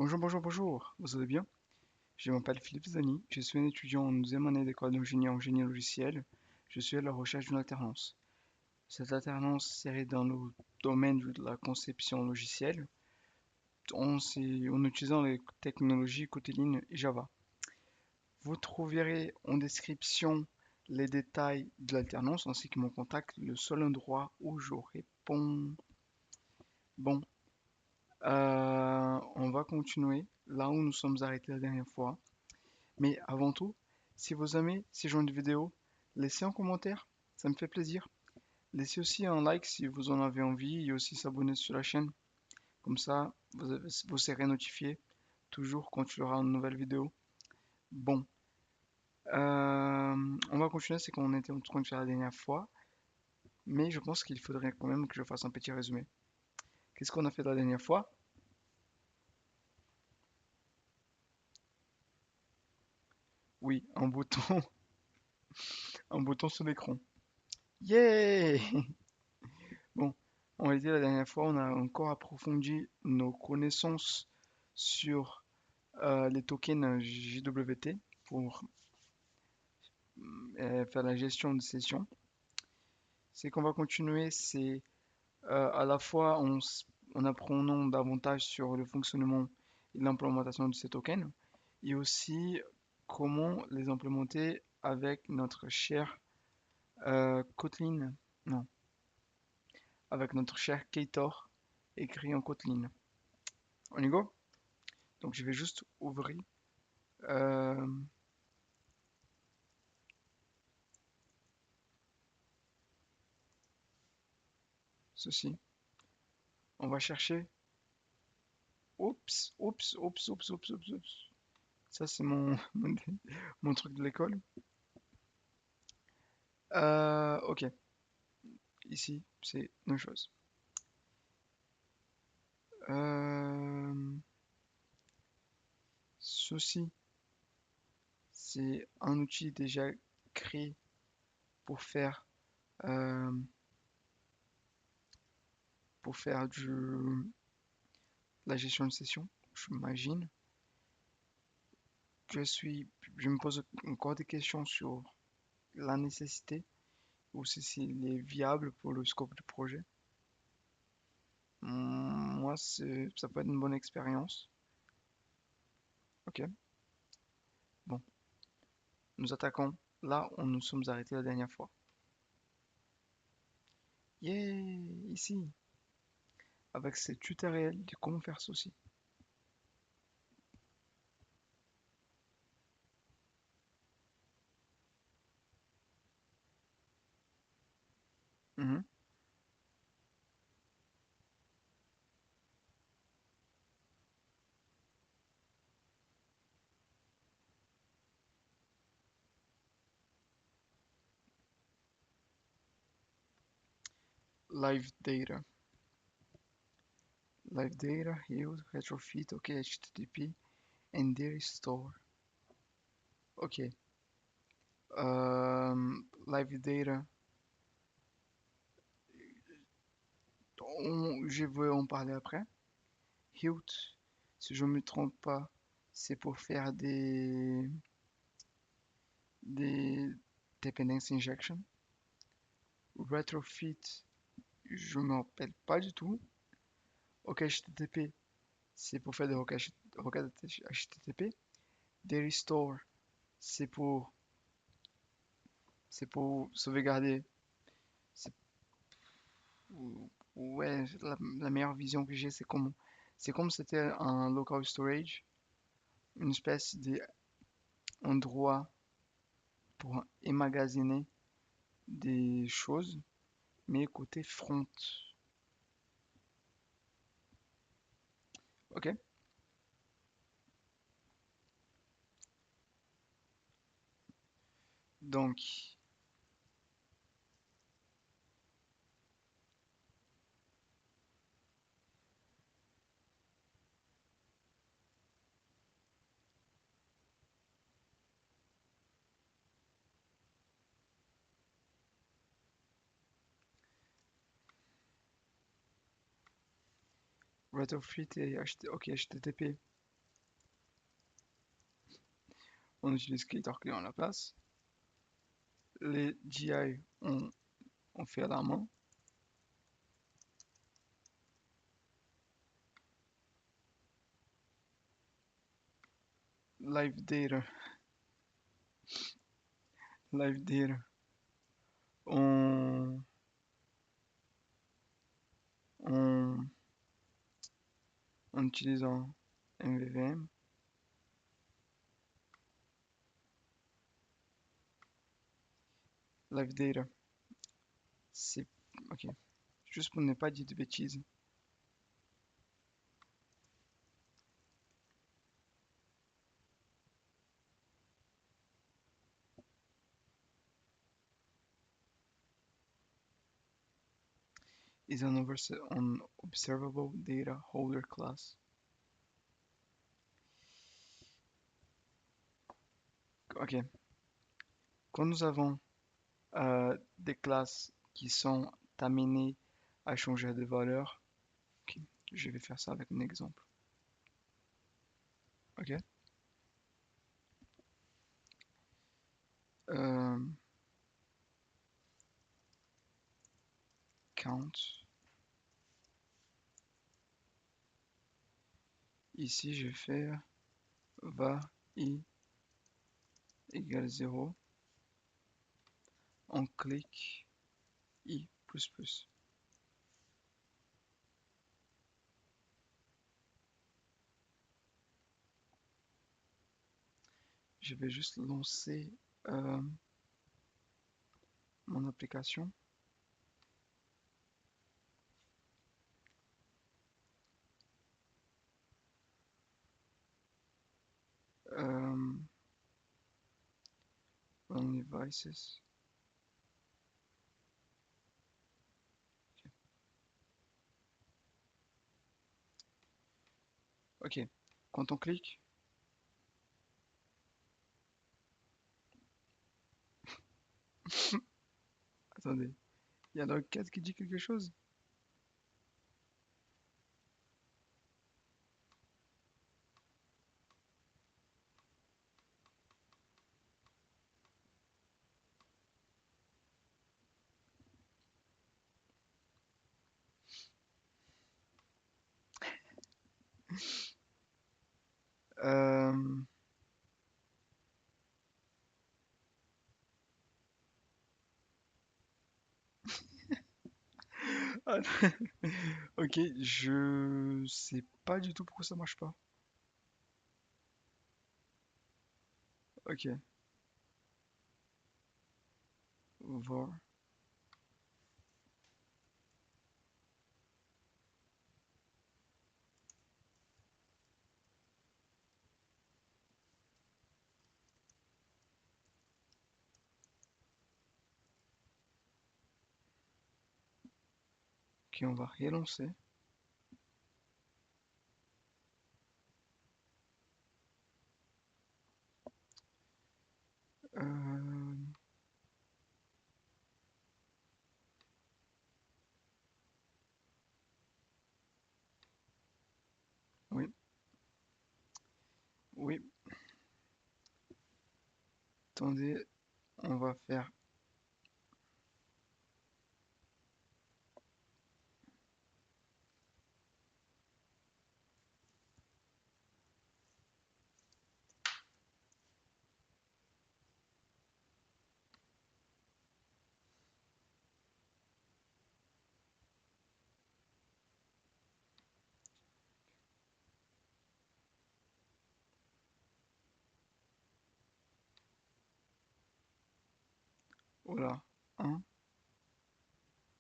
Bonjour, bonjour, bonjour, vous allez bien? Je m'appelle Philippe Zani, je suis un étudiant en deuxième année d'école d'ingénieur en génie logiciel. Je suis à la recherche d'une alternance. Cette alternance serait dans le domaine de la conception logicielle, en utilisant les technologies Kotlin et Java. Vous trouverez en description les détails de l'alternance ainsi que mon contact, le seul endroit où je réponds. Bon, on va continuer là où nous sommes arrêtés la dernière fois. Mais avant tout, si vous aimez ce genre de vidéo, laissez un commentaire, ça me fait plaisir. Laissez aussi un like si vous en avez envie et aussi s'abonner sur la chaîne. Comme ça, vous serez notifié toujours quand il y aura une nouvelle vidéo. Bon, on va continuer ce qu'on était en train de faire la dernière fois, mais je pense qu'il faudrait quand même que je fasse un petit résumé. Qu'est-ce qu'on a fait la dernière fois? Oui, un bouton, un bouton sur l'écran. Yeah! Bon, on va dire la dernière fois, on a encore approfondi nos connaissances sur les tokens JWT pour faire la gestion de sessions. Ce qu'on va continuer, c'est à la fois en apprenant davantage sur le fonctionnement et l'implémentation de ces tokens, et aussi comment les implémenter avec notre cher Kotlin, non, avec notre cher Ktor écrit en Kotlin. On y go? Donc je vais juste ouvrir euh, ceci. On va chercher. Oups, oups, oups, oups, oups, oups, oups. Ça, c'est mon truc de l'école. Ok, ici, c'est une chose. Euh, Ceci, c'est un outil déjà créé pour faire, euh, la gestion de session, j'imagine. Je suis, je me pose encore des questions sur la nécessité ou si s'il est viable pour le scope du projet. Moi, ça peut être une bonne expérience. Ok, bon, nous attaquons là où nous sommes arrêtés la dernière fois. Yeah, ici, avec ces tutoriels de comment faire ceci. Mhm. Live data. Live data, healed, retrofit, ok, HTTP, and data store. Ok, live data, je vais en parler après. Healed, si je ne me trompe pas, c'est pour faire des dependency injection. Retrofit, je ne me rappelle pas du tout. Ok, HTTP, c'est pour faire des requêtes HTTP. Des restore, c'est pour, c'est pour sauvegarder. C'est, ouais, la meilleure vision que j'ai, c'est comme c'était un local storage, une espèce d'endroit pour emmagasiner des choses, mais côté front. Ok? Donc, retrofit et ok, HTTP. on utilise creator client à la place. Les GI, on fait à la main. Live data, live data, on, on, en utilisant MVVM. Live data, c'est ok. Juste pour ne pas dire de bêtises. Is an observable data holder class. Ok. Quand nous avons des classes qui sont amenées à changer de valeur, ok, je vais faire ça avec un exemple. Ok. Euh, count. Ici, je vais faire var I égale 0. On clique I++. Je vais juste lancer mon application. Euh, Run devices. Ok. Quand on clique, attendez, il y a log 4 qui dit quelque chose? Euh, ah, ok, je sais pas du tout pourquoi ça marche pas. Ok, var. Ok, on va relancer. Euh, oui, oui. Attendez, on va faire. Voilà, 1,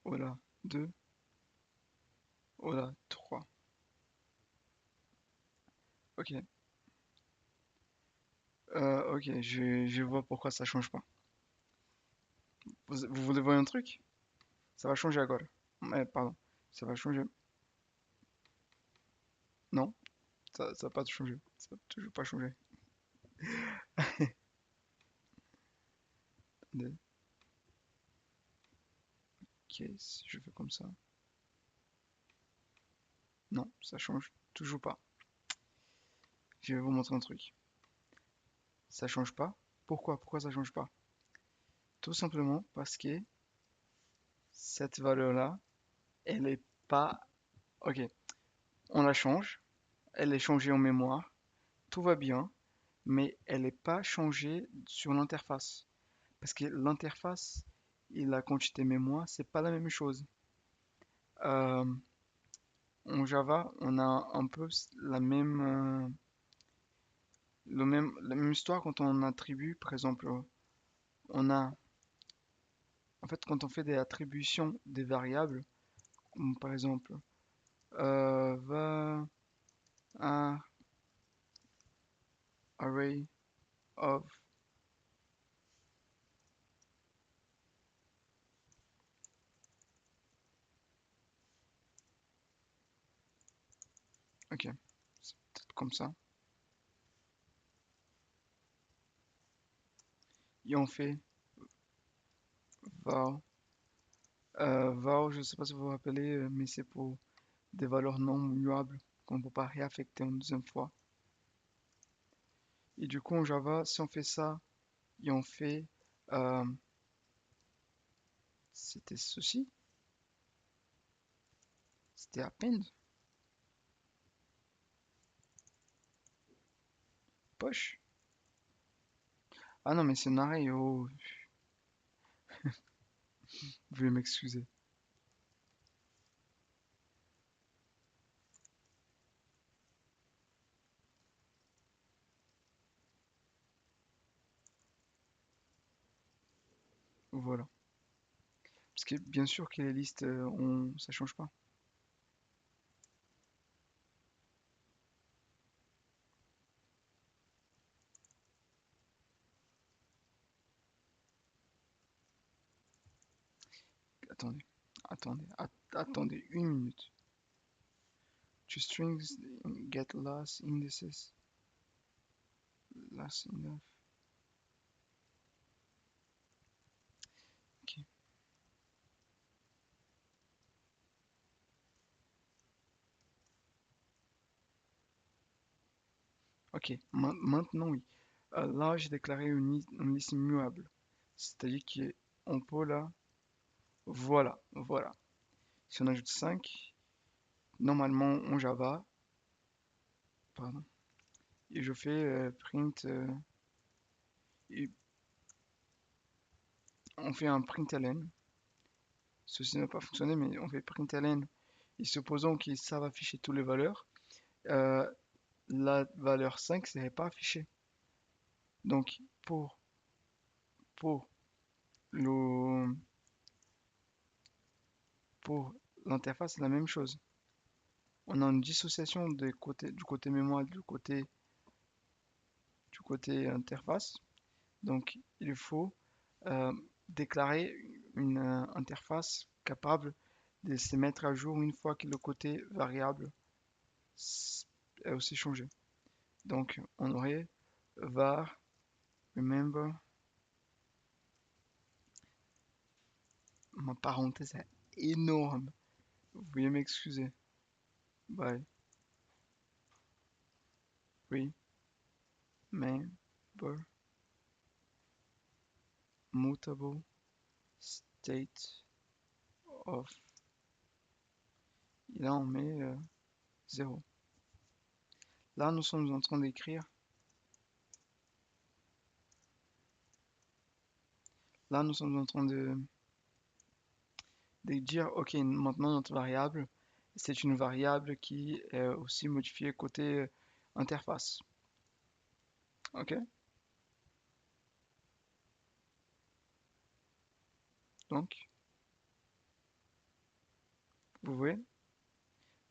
voilà, 2, voilà, 3. Ok, ok, je vois pourquoi ça change pas. Vous voulez voir un truc? Ça va changer encore. Pardon, ça va changer. Non, ça va pas changer. Ça va toujours pas changer. Attendez. Ok, si je fais comme ça. Non, ça change toujours pas. Je vais vous montrer un truc. ça change pas. Pourquoi? Pourquoi ça change pas? Tout simplement parce que cette valeur-là, elle est pas... Ok, on la change, elle est changée en mémoire, tout va bien, mais elle n'est pas changée sur l'interface. Parce que l'interface et la quantité mémoire, c'est pas la même chose. Euh, En Java, on a un peu la même histoire quand on attribue, par exemple, on a, en fait, quand on fait des attributions des variables, comme par exemple, va un array of, ok, c'est peut-être comme ça, et on fait var, var, je ne sais pas si vous vous rappelez, mais c'est pour des valeurs non muables qu'on ne peut pas réaffecter une deuxième fois. Et du coup, en Java, si on fait ça, et on fait, euh, c'était ceci, c'était append, poche. Ah non, mais c'est un arrêt, oh, vous pouvez m'excuser. Voilà. Parce que bien sûr que les listes, ça change pas. Attendez, attendez une minute. To strings get last indices, last enough. Ok, ok. Maintenant oui. Là, j'ai déclaré une liste muable. C'est-à-dire qu'on peut là, voilà, voilà. Si on ajoute 5, normalement en Java, pardon, et je fais print, et on fait un println. Ceci n'a pas fonctionné, mais on fait println. Et supposons que ça va afficher toutes les valeurs, euh, la valeur 5 ne serait pas affichée. Donc, pour le, pour l'interface, c'est la même chose. On a une dissociation du côté mémoire, du côté interface. Donc, il faut euh, déclarer une interface capable de se mettre à jour une fois que le côté variable est aussi changé. Donc, on aurait var remember, ma parenthèse est énorme. Vous veuillez m'excuser. By remember mutable state of. Et là, on met 0. Là, nous sommes en train d'écrire. Là, nous sommes en train de dire, ok, maintenant notre variable, c'est une variable qui est aussi modifiée côté interface. Ok? Donc, vous voyez,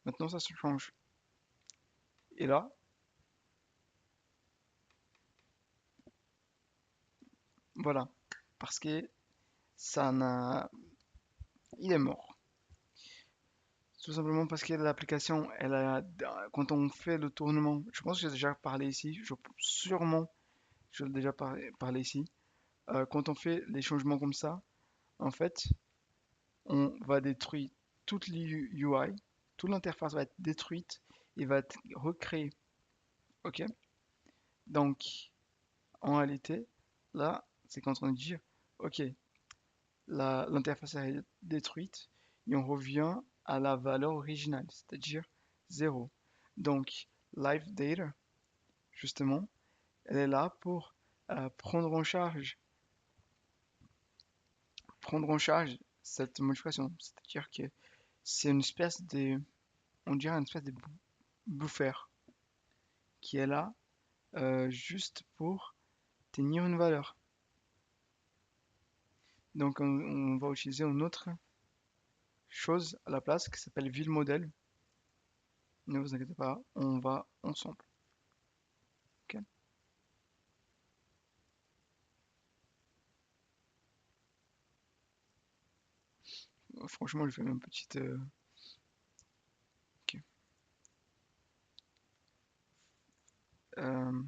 maintenant ça se change. Et là, voilà. Parce que ça n'a... Il est mort. Tout simplement parce que l'application, quand on fait le tournement, je pense que j'ai déjà parlé ici, sûrement je l'ai déjà parlé ici. Quand on fait les changements comme ça, en fait, on va détruire toute l'UI, toute l'interface va être détruite et va être recréée. Ok? Donc, En réalité, là, c'est qu'en train de dire, ok, l'interface est détruite et on revient à la valeur originale, c'est-à-dire 0. Donc, live data, justement, elle est là pour prendre en charge, cette modification. C'est-à-dire que c'est une espèce de, on dirait une espèce de buffer qui est là juste pour tenir une valeur. Donc on va utiliser une autre chose à la place qui s'appelle ville modèle. Ne vous inquiétez pas, on va ensemble. Ok. Franchement, je fais une petite. Ok. Euh,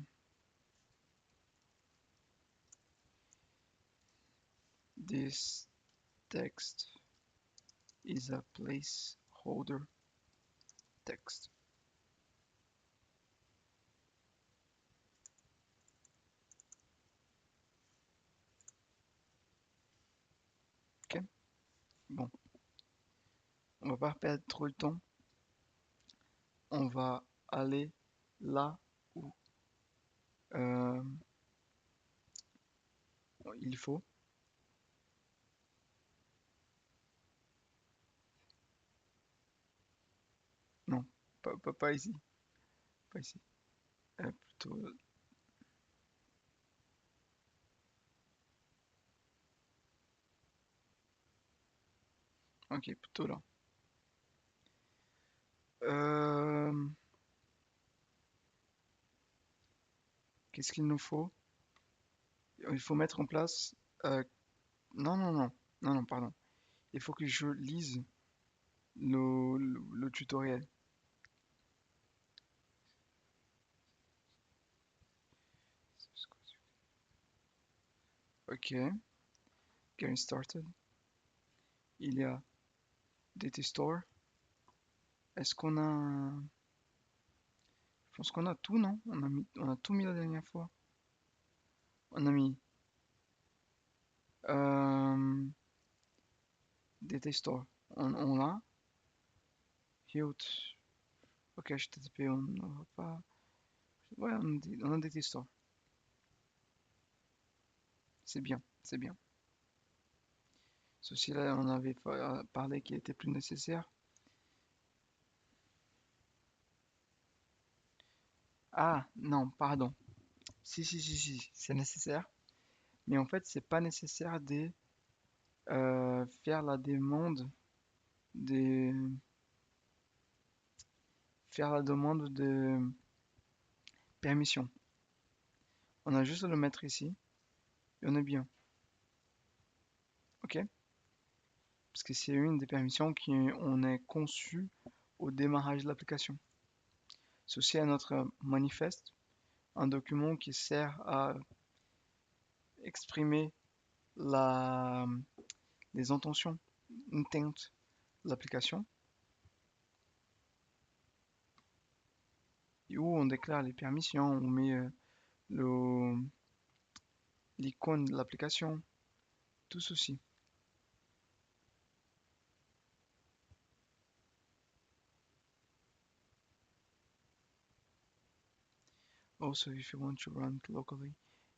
this text is a placeholder text. Ok. Bon, on va pas perdre trop de temps. On va aller là où euh, il faut. Non, pas ici. Pas ici. Plutôt. Ok, plutôt là. Euh, Qu'est-ce qu'il nous faut? Il faut mettre en place. Non, non, non. Non, non, pardon. Il faut que je lise le tutoriel. Ok, getting started. Il y a DT Store. Est-ce qu'on a. Je pense qu'on a tout, non? On a tout mis la dernière fois. On a mis euh, DT Store. On l'a. Hilt. Ok, HTTP, on n'aura pas. Ouais, on a DT Store. C'est bien, c'est bien. Ceci là, on avait parlé qu'il était plus nécessaire. Ah, non, pardon. Si, si, si, si, c'est nécessaire. Mais en fait, c'est pas nécessaire de faire la demande de de permission. On a juste à le mettre ici et on est bien. Ok? Parce que c'est une des permissions qui on est conçu au démarrage de l'application. Ceci est notre manifeste, un document qui sert à exprimer la, les intentions, intent de l'application, et où on déclare les permissions, on met l'icône de l'application, tout ceci. Also, if you want to run it locally,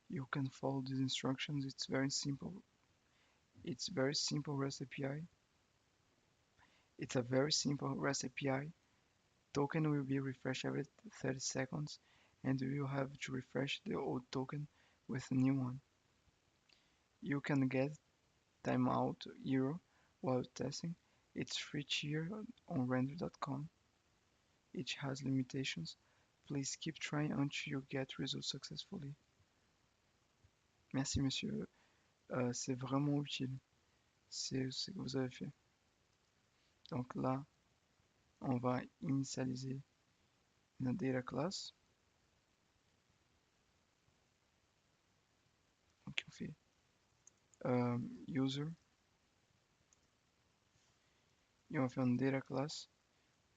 you can follow these instructions. It's very simple. It's very simple REST API. It's a very simple REST API. Token will be refreshed every 30 seconds, and you will have to refresh the old token with a new one. You can get timeout error while testing. It's free tier on render.com. Each has limitations. Please keep trying until you get results successfully. Merci monsieur, c'est vraiment utile. C'est ce que vous avez fait. Donc là, on va initialiser une data class. Donc on fait user et on va faire une data class.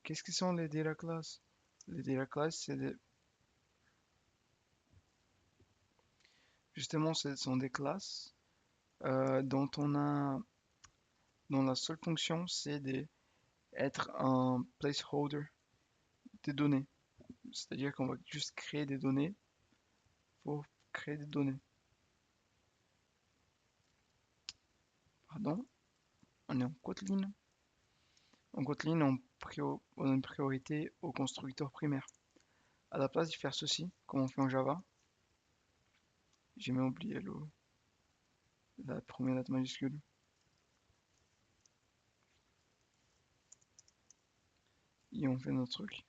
Qu'est-ce que sont les data classes? Les data classes, c'est des... Justement, ce sont des classes dont la seule fonction c'est d'être un placeholder des données. C'est-à-dire qu'on va juste créer des données pour créer des données. Pardon, on est en Kotlin. En Kotlin, on a une priorité au constructeur primaire. À la place de faire ceci, comme on fait en Java, j'ai même oublié la première lettre majuscule. Et on fait notre truc.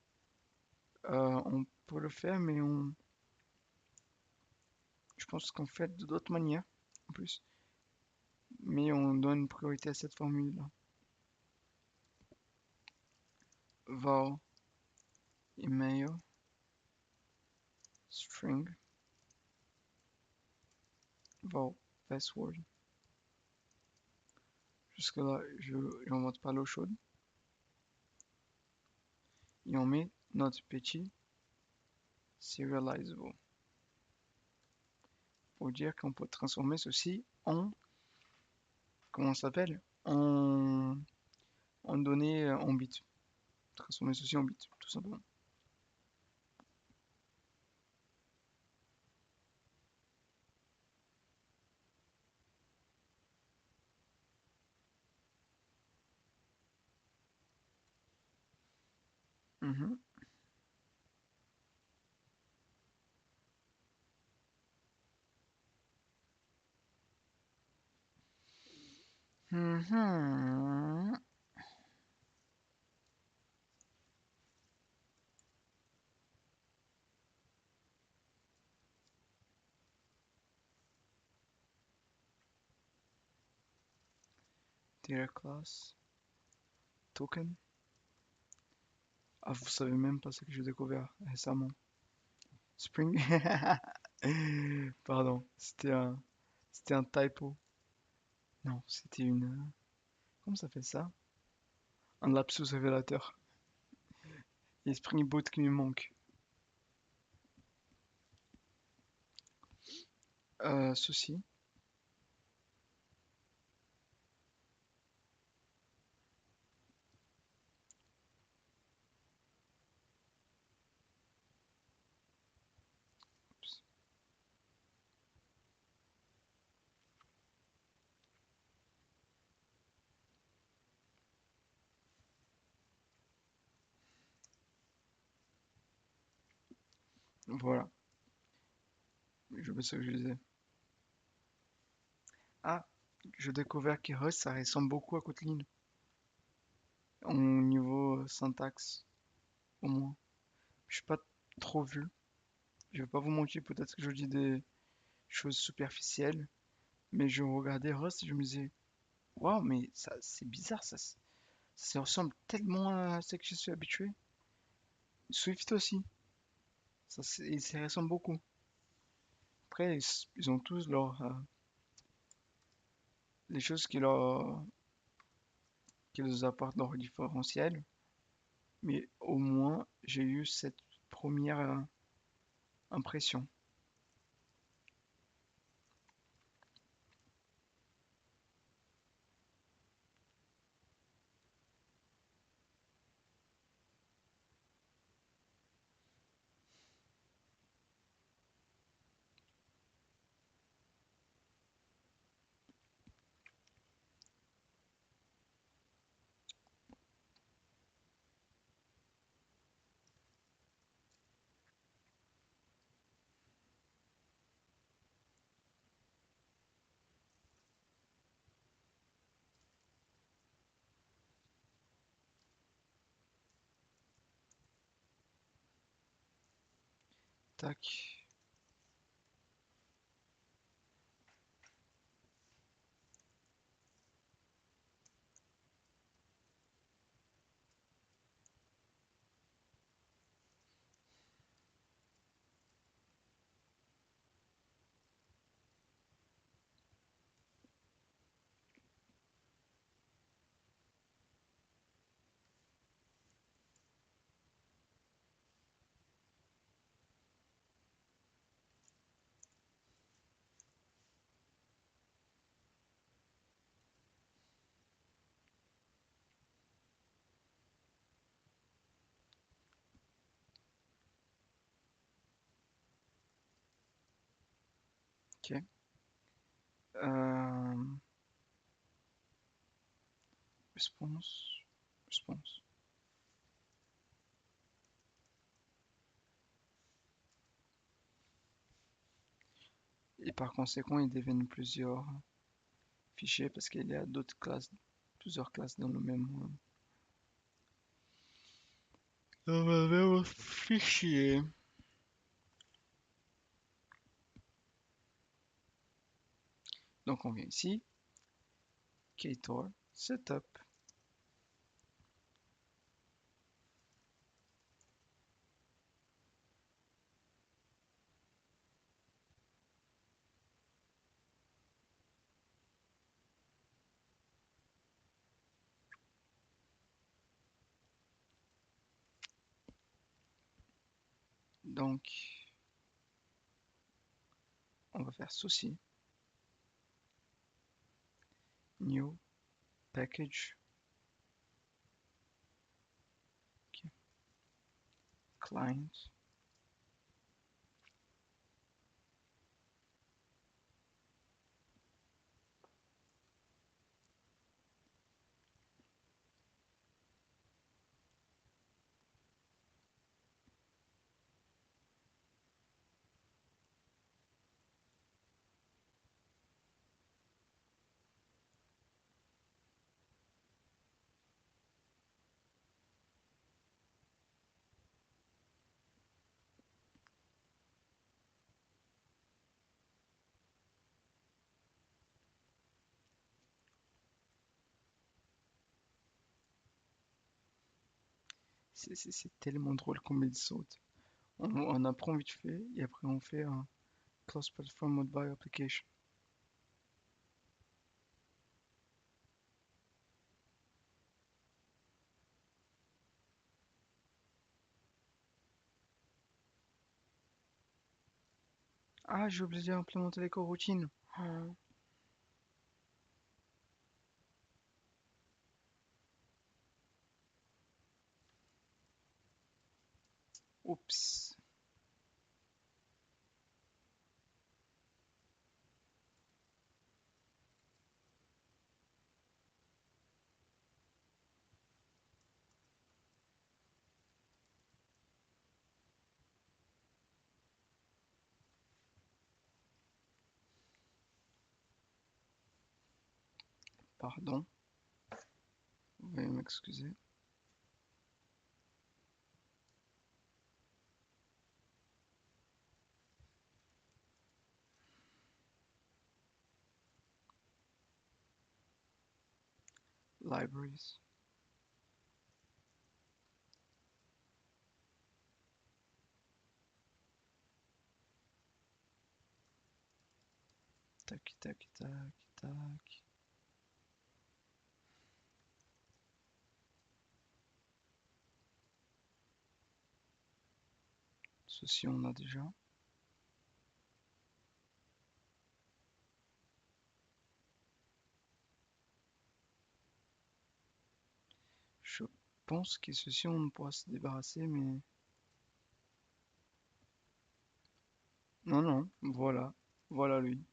On peut le faire, mais je pense qu'on fait de d'autres manières, en plus. Mais on donne une priorité à cette formule-là. Val email string val password. Jusque là, je n'invente pas l'eau chaude. Et on met notre petit serializable pour dire qu'on peut transformer ceci en, comment ça s'appelle, en données en bits. Transformer ceci en bits, tout simplement. Mhm. Mhm. Data class token. Ah, vous savez même pas ce que j'ai découvert récemment. Spring. Pardon, c'était un typo. Non, c'était une, comment ça fait ça? Un lapsus révélateur. Et Spring Boot qui me manque. Ceci. Oups. Voilà, je sais ce que je disais. Ah, je découvert que Rust, ça ressemble beaucoup à Kotlin. Au niveau syntaxe, au moins. Je suis pas trop vu. Je vais pas vous mentir, peut-être que je dis des choses superficielles. Mais je regardais Rust et je me disais, waouh, mais ça, c'est bizarre, ça ressemble tellement à ce que je suis habitué. Swift aussi, il s'y ressemble beaucoup. Après, ils ont tous les choses qui leur apportent leur différentiel. Mais au moins, j'ai eu cette première impression. Tac. Ok. Euh, response. Response. Et par conséquent, ils deviennent plusieurs fichiers parce qu'il y a d'autres classes, plusieurs classes dans le même fichier. Donc on vient ici, Ktor, Setup. Donc on va faire ceci, New Package, okay. Client. C'est tellement drôle comme il saute. On apprend vite fait et après on fait un Cross Platform Mobile Application. Ah, j'ai oublié d'implémenter les coroutines. Oh, oups, pardon, veuillez m'excuser. Libraries. Tac, tac, tac, tac. Ceci on a déjà. Je pense que ceci on pourra se débarrasser, mais... Non, non, voilà. Voilà lui.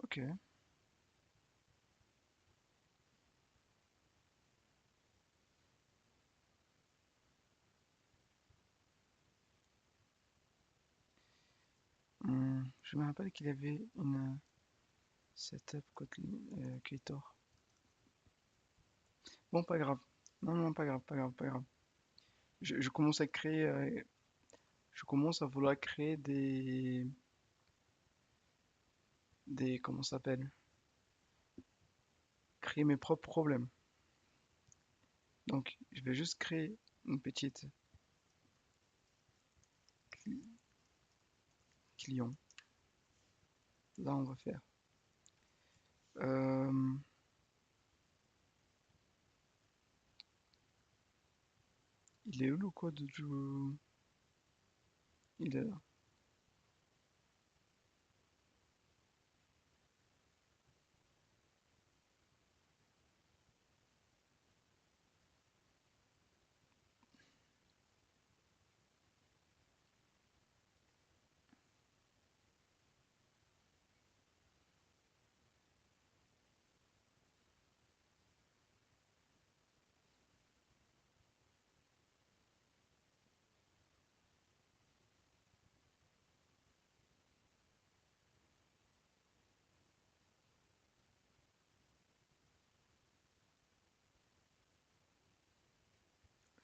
Ok. Je me rappelle qu'il y avait une setup Kotlin, Ktor. Bon, pas grave. Non, non, pas grave, pas grave, pas grave. Je commence à créer, je commence à vouloir créer comment ça s'appelle? créer mes propres problèmes. Donc, je vais juste créer une petite client. Là, on va faire. euh, il est où le code du... Il est là.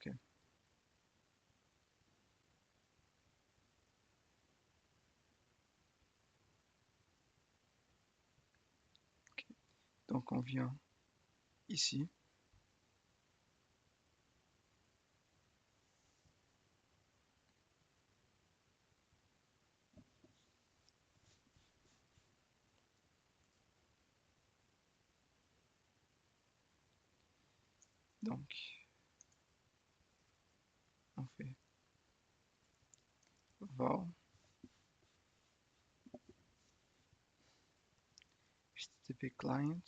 Ok. Donc, on vient ici. Donc, on fait var http client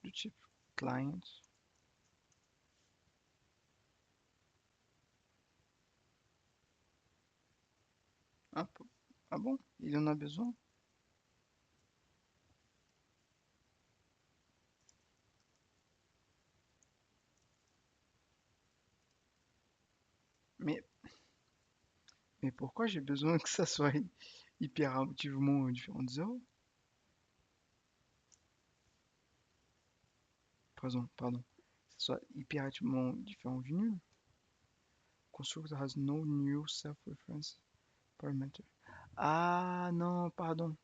du type client. Ah, ah bon? Il en a besoin? Mais, mais pourquoi j'ai besoin que ça soit hyper différent de 0? Pardon. Que ça soit hyper différent du nul. Constructor has no new self-reference parameter. Ah non, pardon.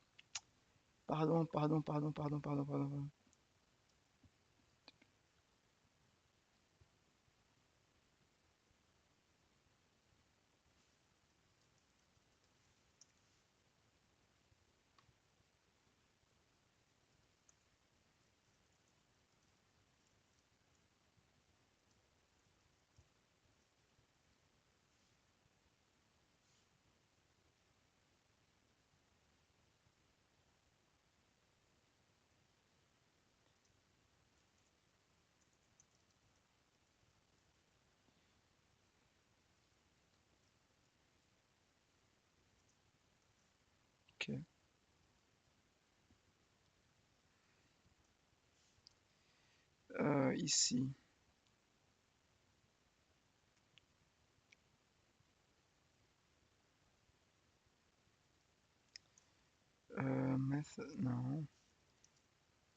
Ok. Ici, method, non,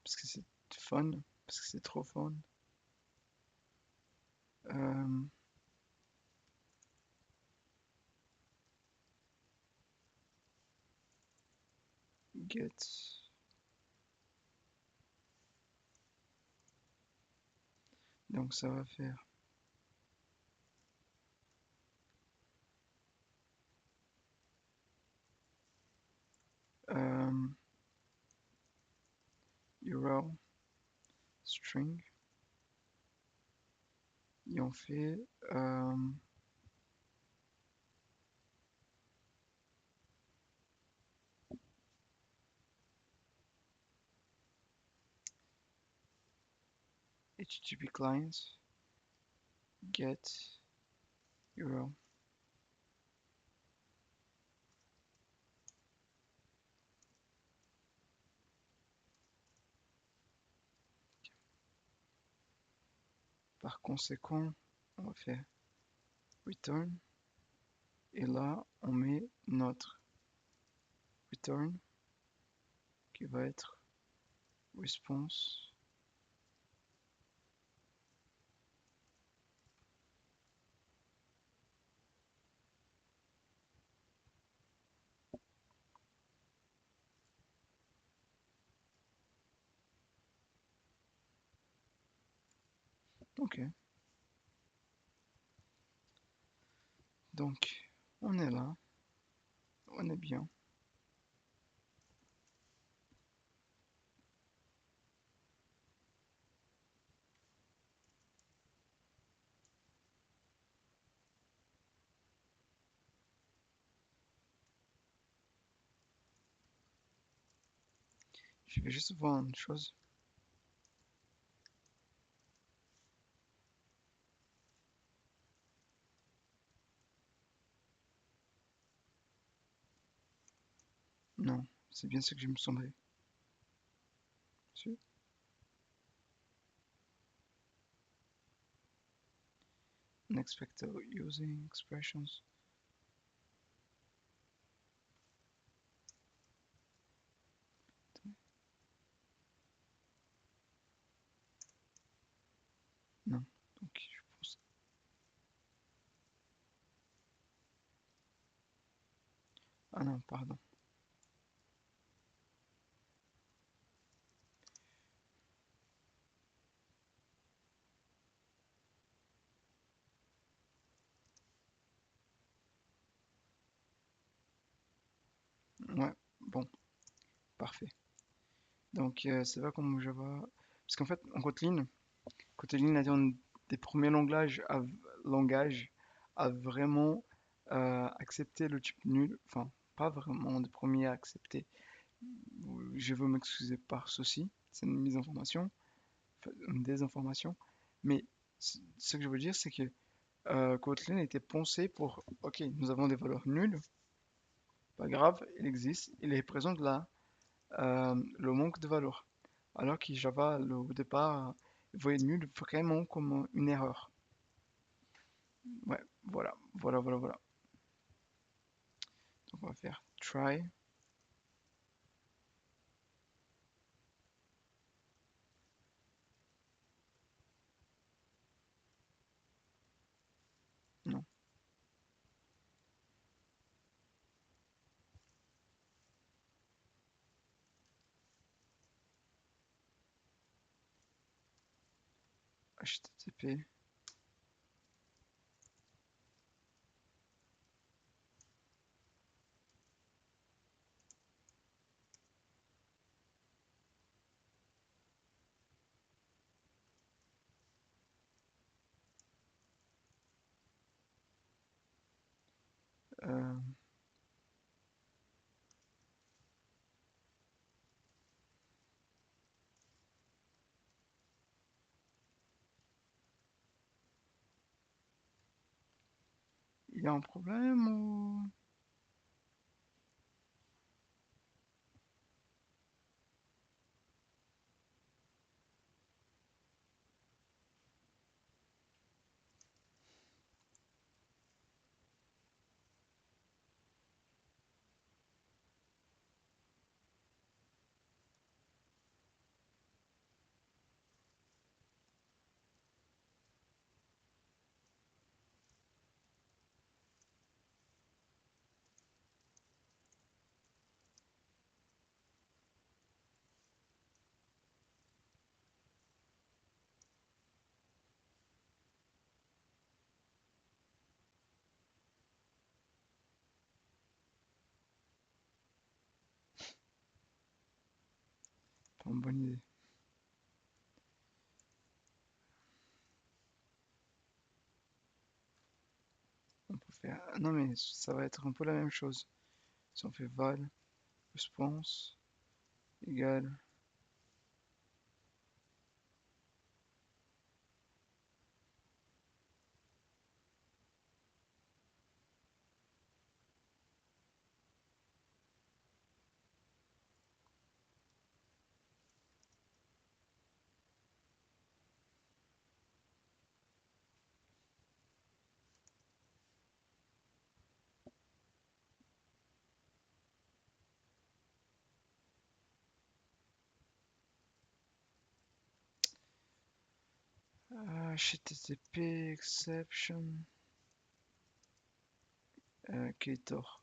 parce que c'est fun, parce que c'est trop fun. Euh, get, donc ça va faire euh, URL string et on fait HTTP clients get URL. Par conséquent, on va faire return et là on met notre return qui va être response. Ok. Donc, on est là, on est bien. Je vais juste voir une chose. Non, c'est bien ce que je me semblais. Si. Unexpected using expressions. Non, donc je pense. Ah non, pardon. Ouais, bon, parfait. Donc, c'est pas comme Java. Parce qu'en fait, en Kotlin est un des premiers langages à vraiment accepter le type nul. Enfin, pas vraiment des premiers à accepter. Je veux m'excuser par ceci. C'est une mise en formation, enfin, une désinformation. Mais ce que je veux dire, c'est que Kotlin était pensé pour, ok, nous avons des valeurs nulles, pas grave, il existe, il représente là le manque de valeur. Alors que Java, au départ, voyait nul vraiment comme une erreur. Ouais, voilà. Donc on va faire try, non, HTTP, euh, il y a un problème ou... Pas une bonne idée. On peut faire... Non mais ça va être un peu la même chose. Si on fait val, response, égale... HTTP exception, Ktor.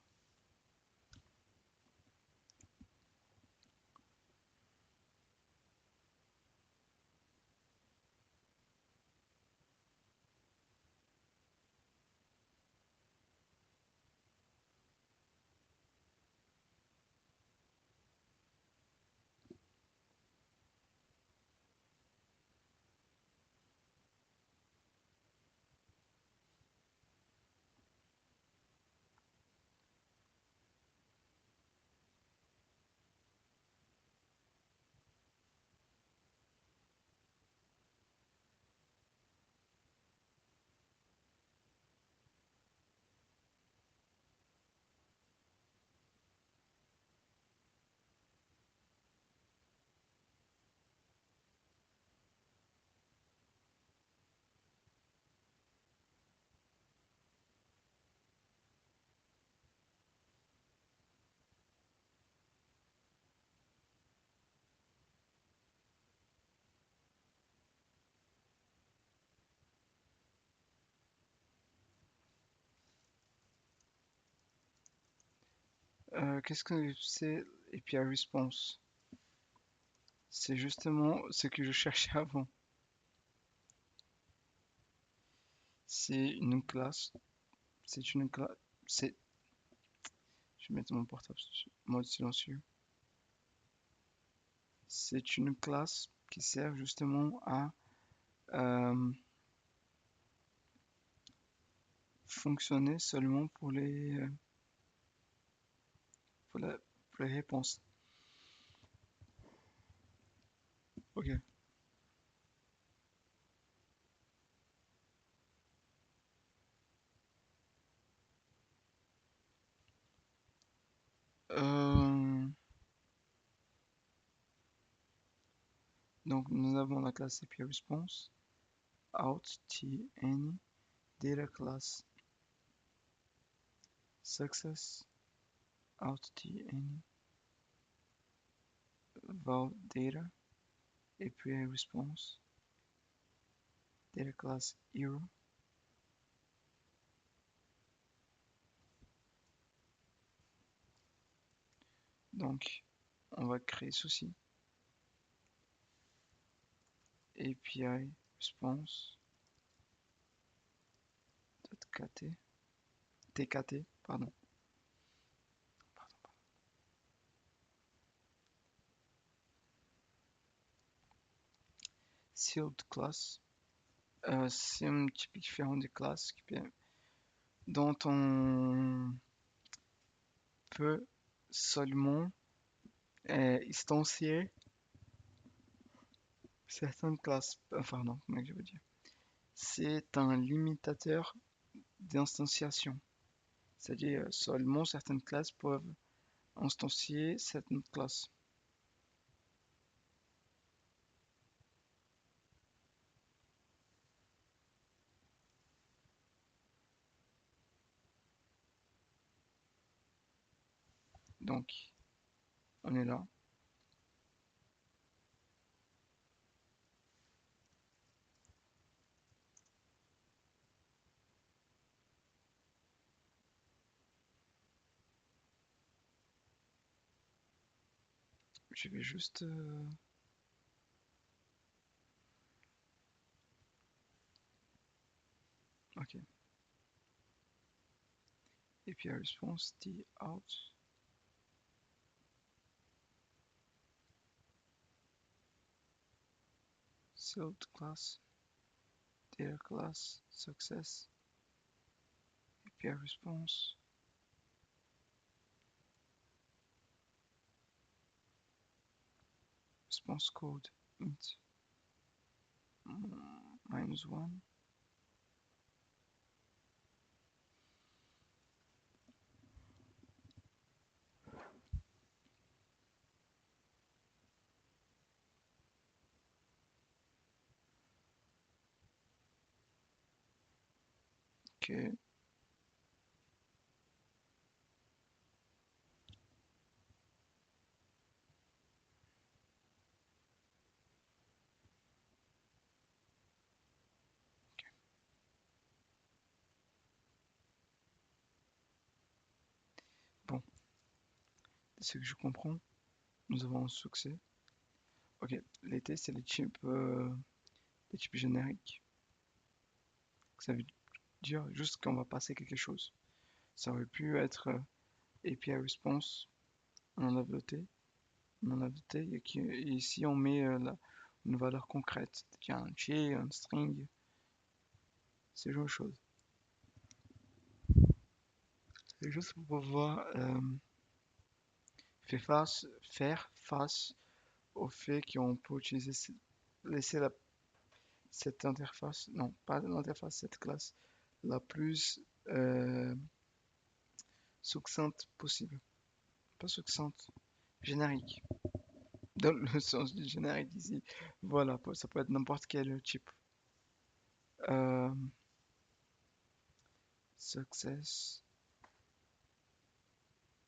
Qu'est-ce que c'est API Response? C'est justement ce que je cherchais avant. C'est une classe. C'est une classe. C'est. Je vais mettre mon portable sur mode silencieux. C'est une classe qui sert justement à euh, fonctionner seulement pour pour les réponses. Ok. Euh, donc nous avons la classe API Response, out t any data class success, out t any val data API Response, data class hero. Donc on va créer ceci. API Response .kt, tkt, pardon. Sealed class, c'est un petit peu différent des classes dont on peut seulement instancier certaines classes. Enfin non, comment je veux dire. C'est un limitateur d'instanciation. C'est-à-dire seulement certaines classes peuvent instancier certaines classes. Donc on est là. Je vais juste ok. API response t out sealed class data class success API response response code int -1. Ok. Bon, de ce que je comprends, nous avons un succès. Ok, les tests, c'est les types génériques. Ça veut dire juste qu'on va passer quelque chose. Ça aurait pu être API response, on en a voté, et ici on met une valeur concrète, c'est-à-dire un entier, un string, ce genre de choses. C'est juste pour pouvoir faire face au fait qu'on peut utiliser, laisser cette interface, non, pas l'interface, cette classe, la plus euh, succincte possible. Pas succincte, générique. Dans le sens du générique ici. Voilà, ça peut être n'importe quel type. Euh, success.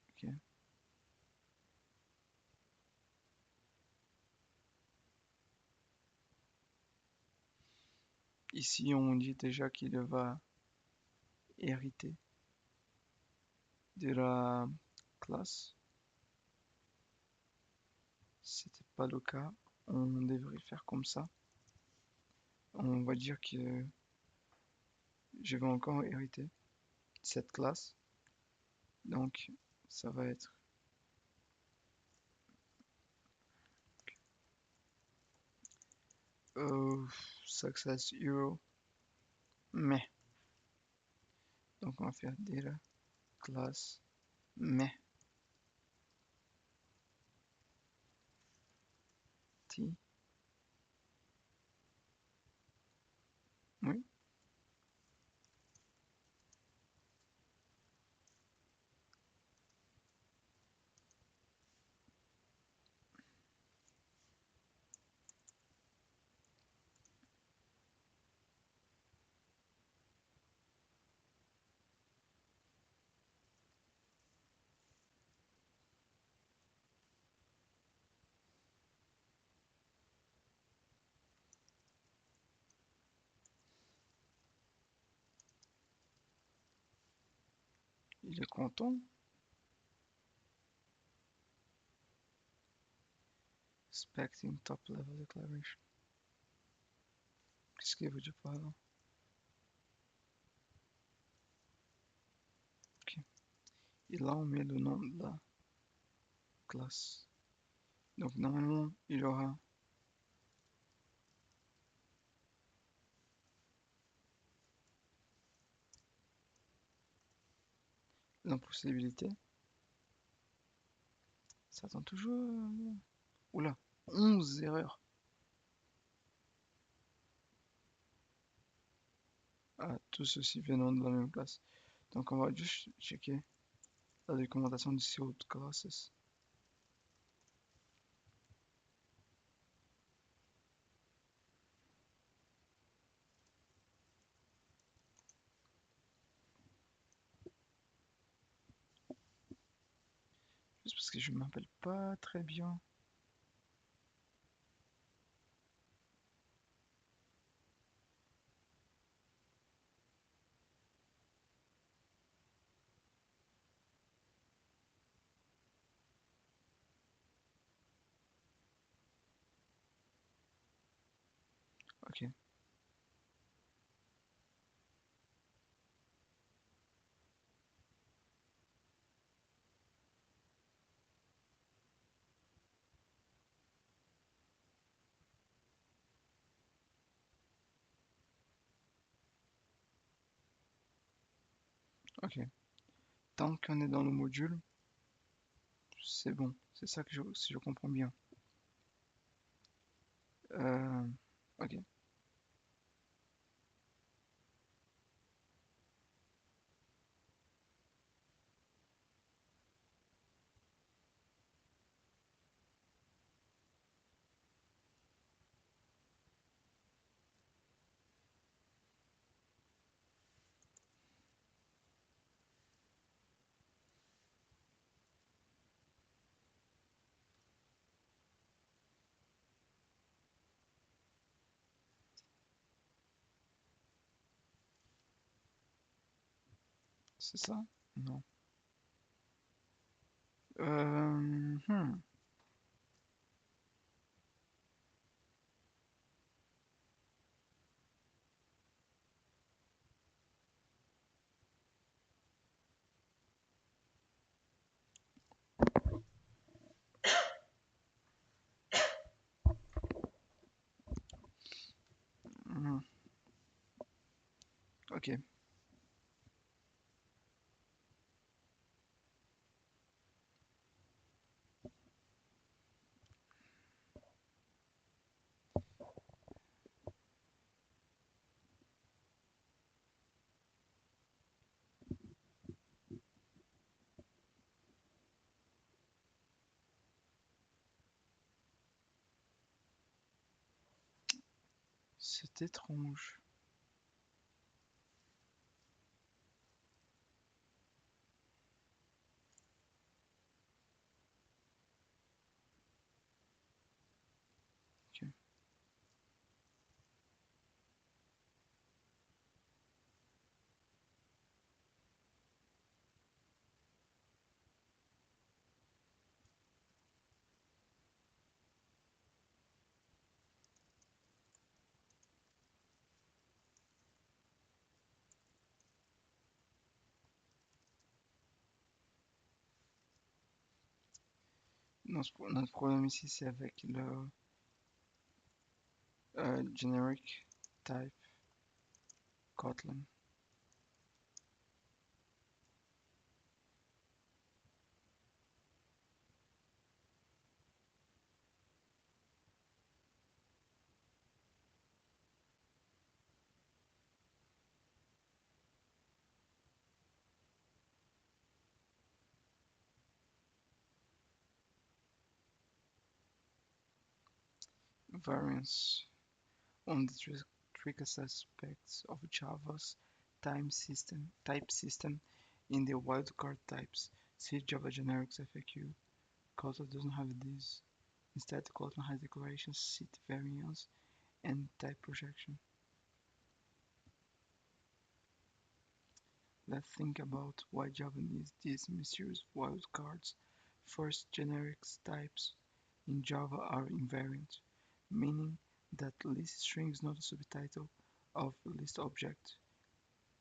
Ok. Ici, on dit déjà qu'il va hériter de la classe. Si c'était pas le cas, on devrait faire comme ça. On va dire que je vais encore hériter cette classe. Donc, ça va être euh, success hero, mais. Donc, on va faire data class, mais t. Oui, il est content. Expecting top level declaration. Qu'est-ce qu'il veut dire par là? Ok. Et là, on met le nom de la classe. Donc, normalement, il aura la possibilité. Ça attend toujours. Oula, 11 erreurs. Ah, tout ceci venant de la même classe. Donc, on va juste checker la documentation de ces autres classes. Juste parce que je ne m'appelle pas très bien. Ok, ok. Tant qu'on est dans le module, c'est bon. C'est ça que si je comprends bien. Euh, ok, c'est ça? Non. Euh, hmm, hmm, ok, c'est étrange. Ok. notre problème ici, c'est avec le generic type Kotlin. Variance. One of the trickiest aspects of Java's type system in the wildcard types. See Java Generics FAQ. Kotlin doesn't have these. Instead, Kotlin has declarations, set variance, and type projection. Let's think about why Java needs these mysterious wildcards. First, generics types in Java are invariant, meaning that list string is not a subtitle of list object.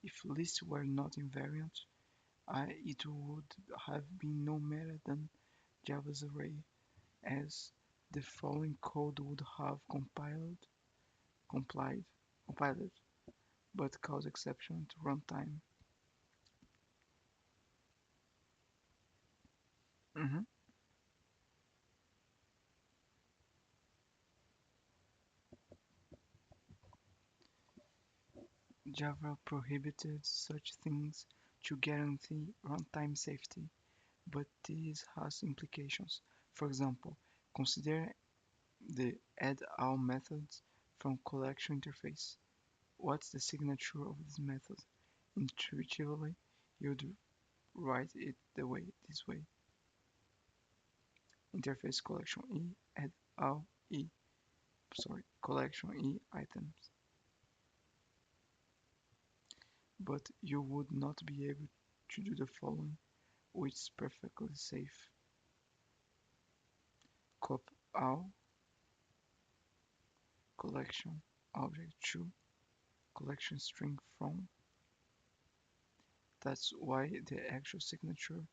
If list were not invariant, it would have been no better than Java's array, as the following code would have compiled, compiled, but caused exception to runtime. Mhm. Java prohibited such things to guarantee runtime safety, but this has implications. For example, consider the add-all methods from collection interface. What's the signature of this method? Intuitively, you'd write it this way. Interface collection E add all E collection E items. But you would not be able to do the following, which is perfectly safe. Cop all collection object to collection string from. That's why the actual signature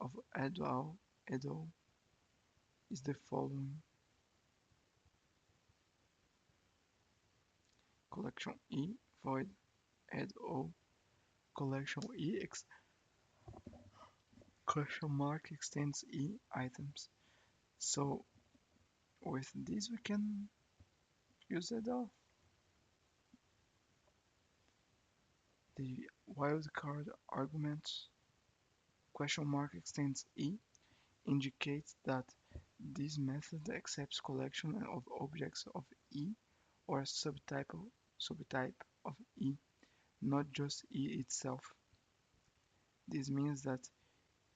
of add-all is the following. Collection E void add-all collection question mark extends E items. So with this we can use add-all. The wildcard argument question mark extends E indicates that this method accepts collection of objects of E or a subtype of E, not just E itself. This means that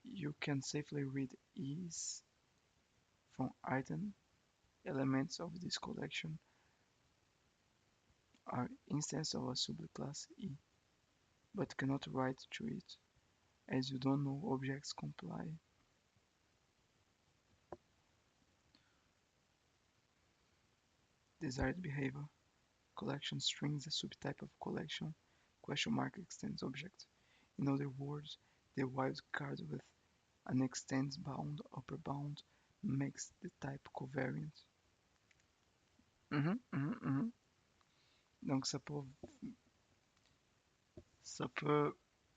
you can safely read E's from item. Elements of this collection are instances of a subclass E, but cannot write to it, as you don't know objects comply. Desired behavior. Collection string is a subtype of collection question mark extends object. In other words, the wildcard with an extends bound upper bound makes the type covariant. Mhm. Donc ça peut,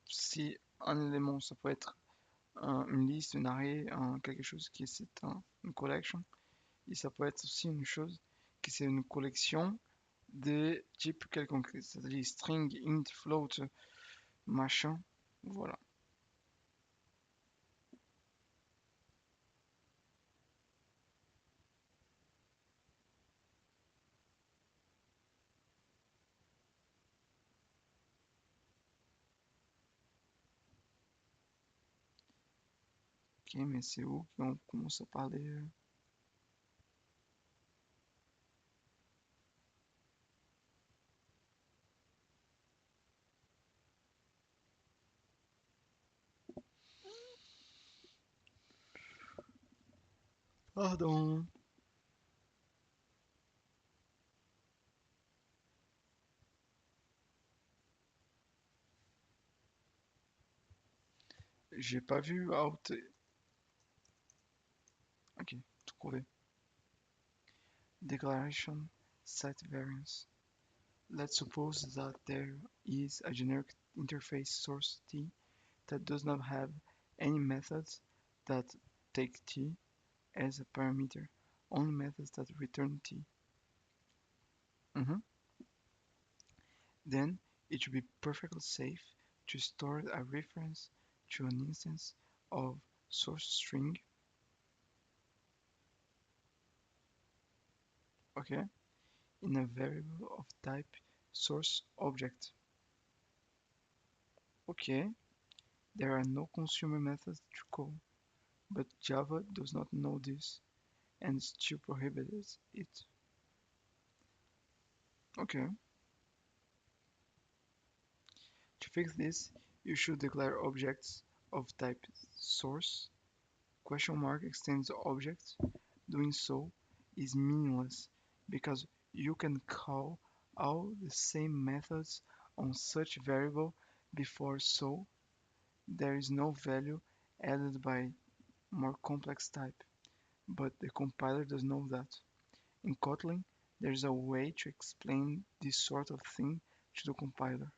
si un élément, ça peut être une liste, un array, quelque chose qui c'est une collection, et ça peut être aussi une chose qui c'est une collection de type quelconque, c'est-à-dire string, int, float, machin, voilà. Ok, mais c'est où qu'on commence à parler Pardon. J'ai pas vu Out. Ok. trouver. Declaration site variance. Let's suppose that there is a generic interface source T that does not have any methods that take T as a parameter, only methods that return T. Mhm. Then it should be perfectly safe to store a reference to an instance of source string, okay, in a variable of type source object. Okay, there are no consumer methods to call, but Java does not know this and still prohibits it. Okay, to fix this, you should declare objects of type source. Question mark extends the object. Doing so is meaningless because you can call all the same methods on such variable before, so there is no value added by more complex type, but the compiler does know that. In Kotlin, there is a way to explain this sort of thing to the compiler.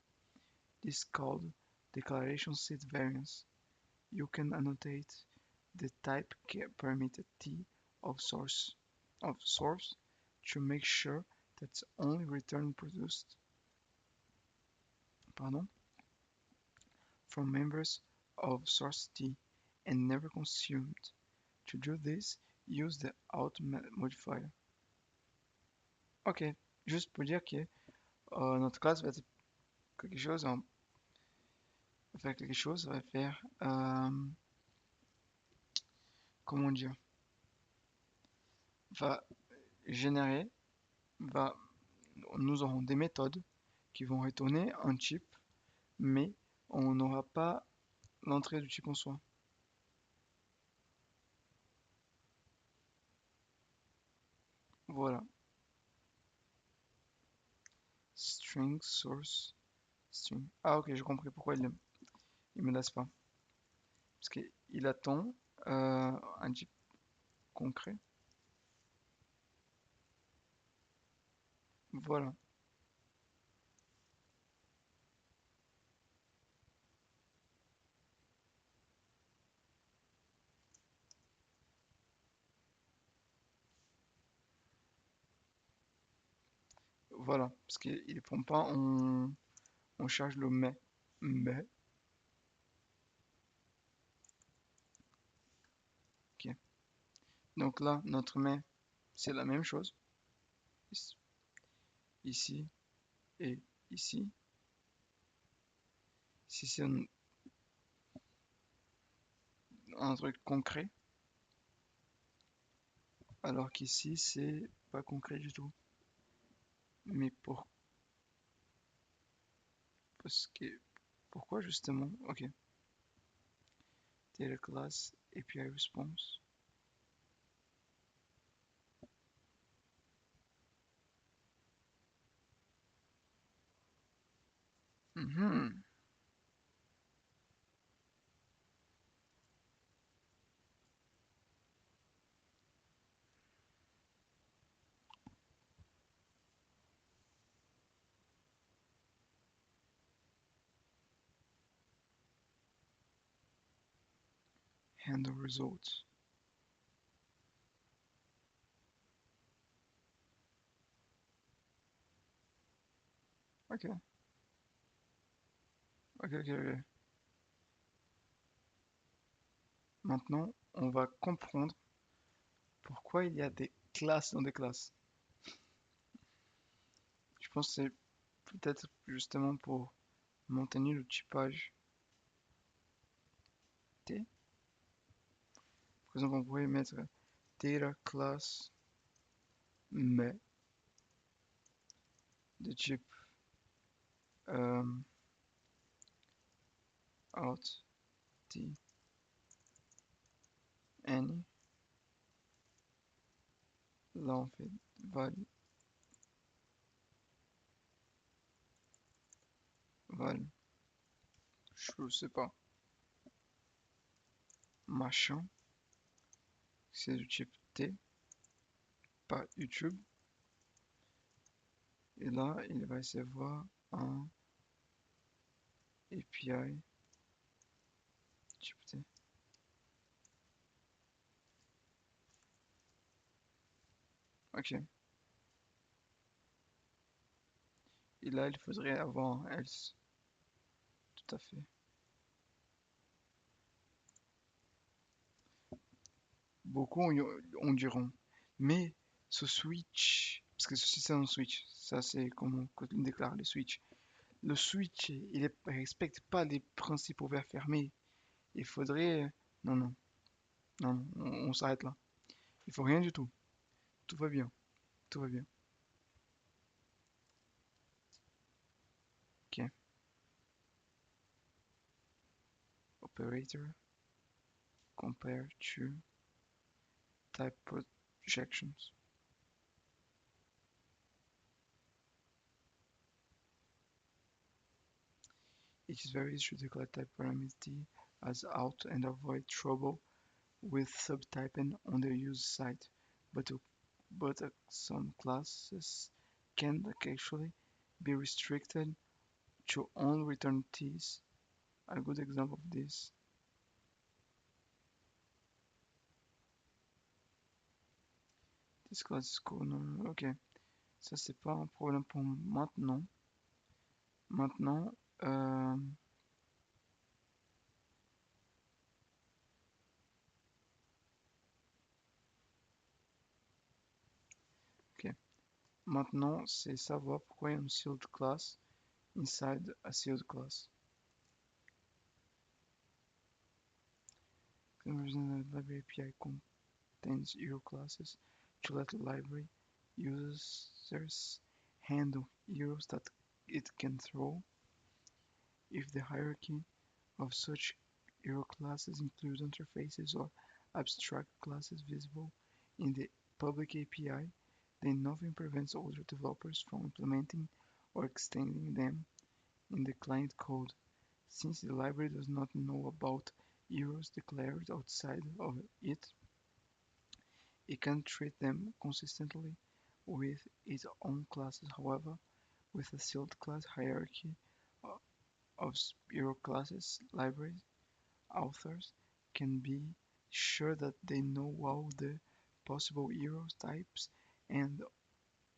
This is called declaration set variance. You can annotate the type parameter T of source to make sure that's only return produced pardon, from members of source T and never consumed. To do this, use the auto modifier. Ok, juste pour dire que notre classe va être quelque chose, va faire quelque chose, va faire, comment dire, va générer, va, nous aurons des méthodes qui vont retourner un type, mais on n'aura pas l'entrée du type en soi. Voilà. String source string. Ah ok, j'ai compris pourquoi il me laisse pas. Parce qu'il attend un type concret. Voilà. Voilà. Parce qu'il ne prend pas, on charge le mais. Mais. Ok. Donc là, notre mais, c'est la même chose. Ici et ici. Ici, c'est un truc concret. Alors qu'ici, c'est pas concret du tout. Mais parce que, pourquoi justement? Ok. Data class API response. Mhm. Handle results. Ok, ok. Maintenant, on va comprendre pourquoi il y a des classes dans des classes. Je pense que c'est peut-être justement pour maintenir le typage T. Par exemple, on pourrait mettre data class mais de type euh, out t any. Là, on fait val, val, je sais pas, machin. C'est du type T, pas YouTube. Et là, il va recevoir un API type T. Ok. Et là, il faudrait avoir un else. Tout à fait. Beaucoup on diront. Mais ce switch, parce que ceci c'est un switch, ça c'est comment on déclare le switch. Le switch, il ne respecte pas les principes ouverts fermés. Il faudrait. Non, non, non, non, on s'arrête là. Il faut rien du tout. Tout va bien, tout va bien. Ok. Operator, compare to type projections. It is very easy to declare type parameter as out and avoid trouble with subtyping on the user side, but, some classes can actually be restricted to only return T's. A good example of this. This class is called. Ok, ça c'est pas un problème pour maintenant. Maintenant, euh, ok. Maintenant, c'est savoir pourquoi il y a une sealed class inside a sealed class. Conversion library API contains euro classes to let the library users handle euros that it can throw if the hierarchy of such euro classes includes interfaces or abstract classes visible in the public API, then nothing prevents other developers from implementing or extending them in the client code. Since the library does not know about euros declared outside of it, it can treat them consistently with its own classes. However, with a sealed class hierarchy of euro classes, library authors can be sure that they know all the possible euro types and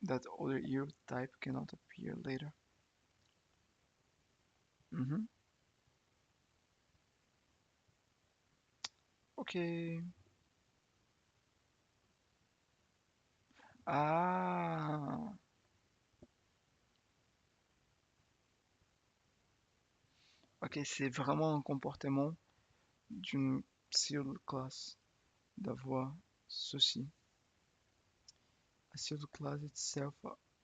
that other euro type cannot appear later. Mhm. Ok. Ah. Ok, c'est vraiment un comportement d'une sealed class d'avoir ceci. A sealed class itself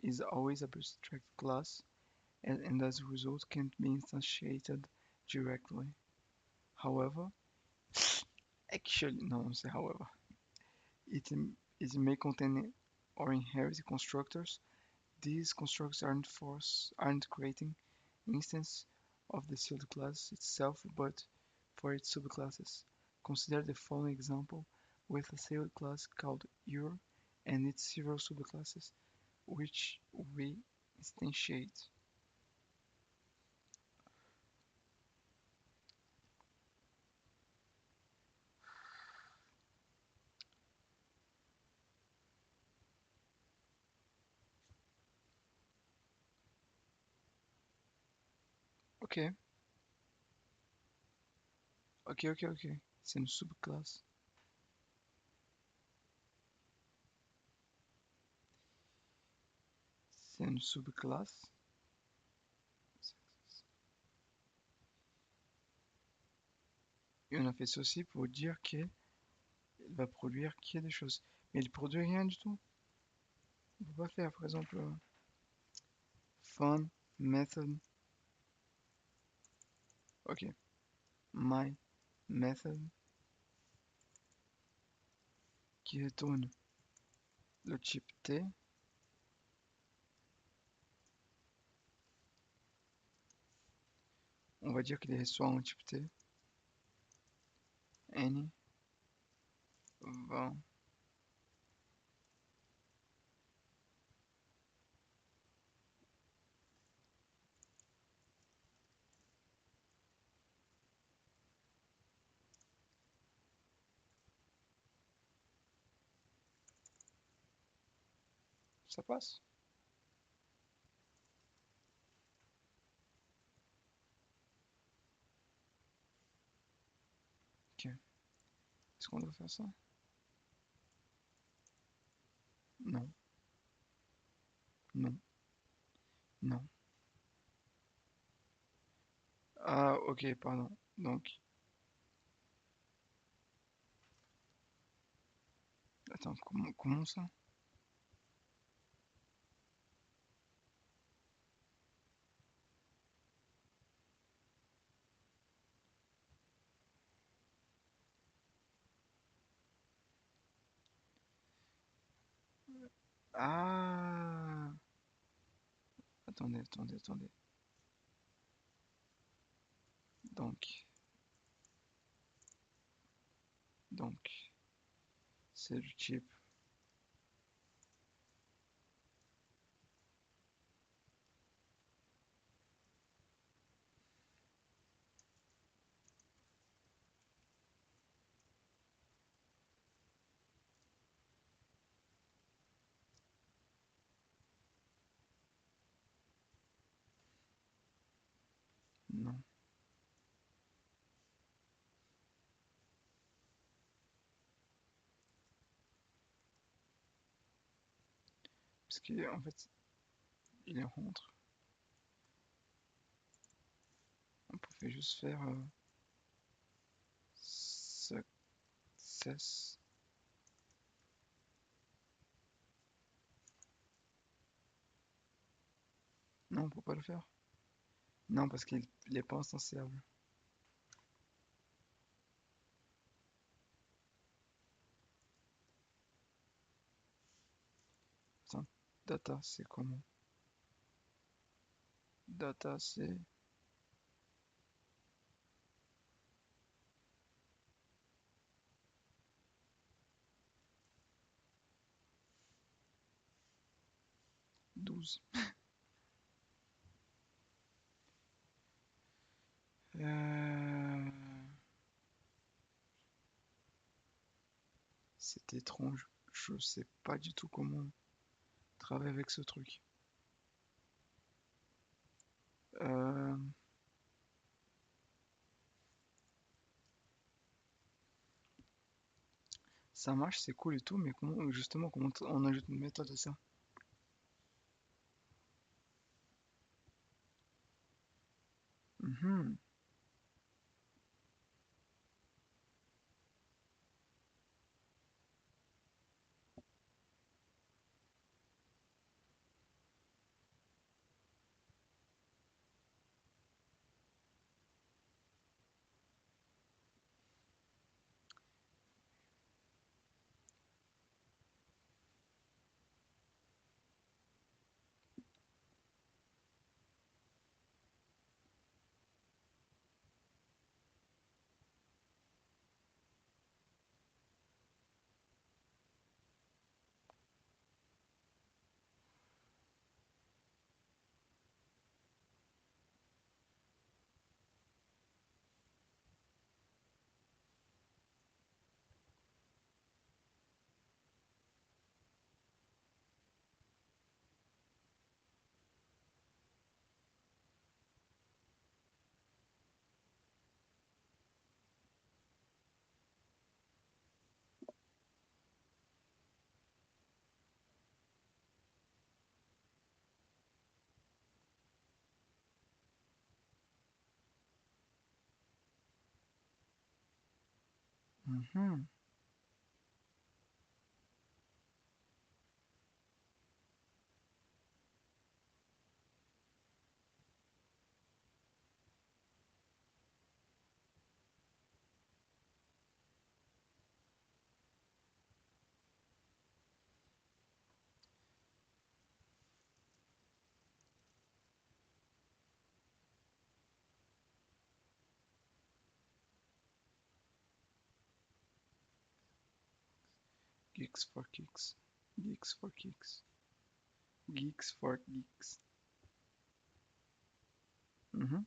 is always a abstract class and as a result can't be instantiated directly. However, actually, no, say however, it, it may contain or inherit constructors. These constructors aren't creating instance of the sealed class itself, but for its subclasses. Consider the following example with a sealed class called Euro and its several subclasses, which we instantiate. Ok, ok. C'est une subclasse. C'est une subclasse. Et on a fait ceci pour dire qu'il va produire qu'il y a des choses. Mais il produit rien du tout. On peut pas faire, par exemple, fun method. Ok, my method qui retourne le type T. On va dire qu'il est soit un type T, any, va Ça passe? Ok. Est-ce qu'on doit faire ça? Non, non, non. Ah, ok, pardon. Donc, attends, comment ça? Ah, attendez, attendez, attendez. Donc, donc, c'est le chip. Non. Parce qu'en fait, il rentre. On pouvait juste faire success. Non, on peut pas le faire. Non, parce qu'il n'est pas instantiable. Attends, data, c'est comment? Data, c'est 12. Euh, C'est étrange. Je sais pas du tout comment travailler avec ce truc. Euh, Ça marche, c'est cool et tout, mais comment, justement, comment on ajoute une méthode à ça? Mhm. Mhm. Geeks for kicks. Geeks for kicks. Geeks for geeks. Mhm.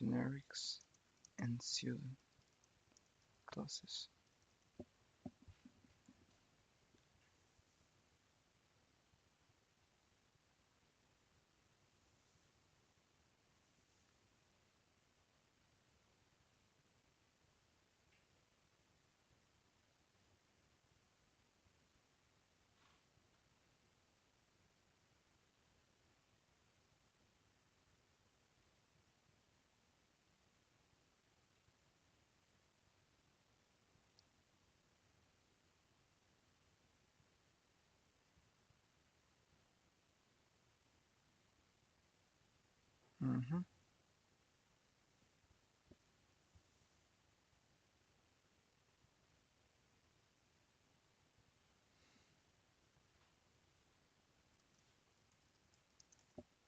generics and sealed classes. Mhm.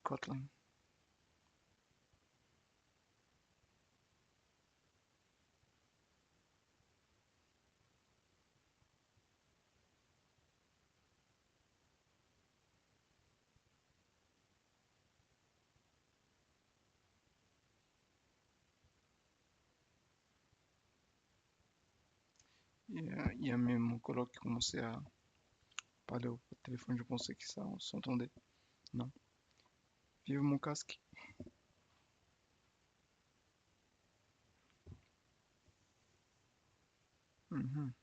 Kotlin. Il y a même mon coloc qui commençait à parler au téléphone, je pensais que ça on s'entendait. Non. Vive mon casque. Mhm.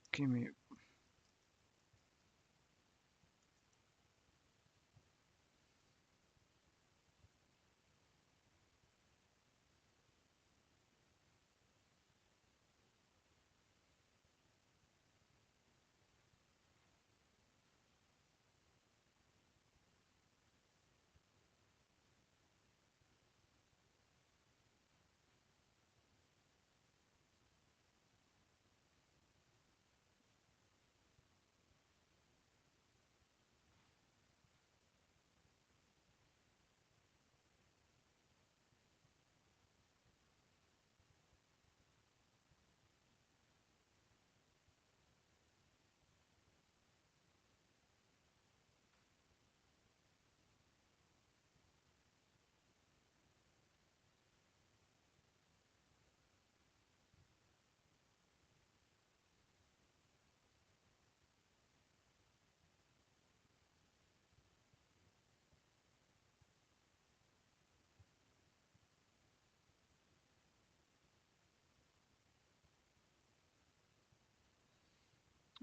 Ok,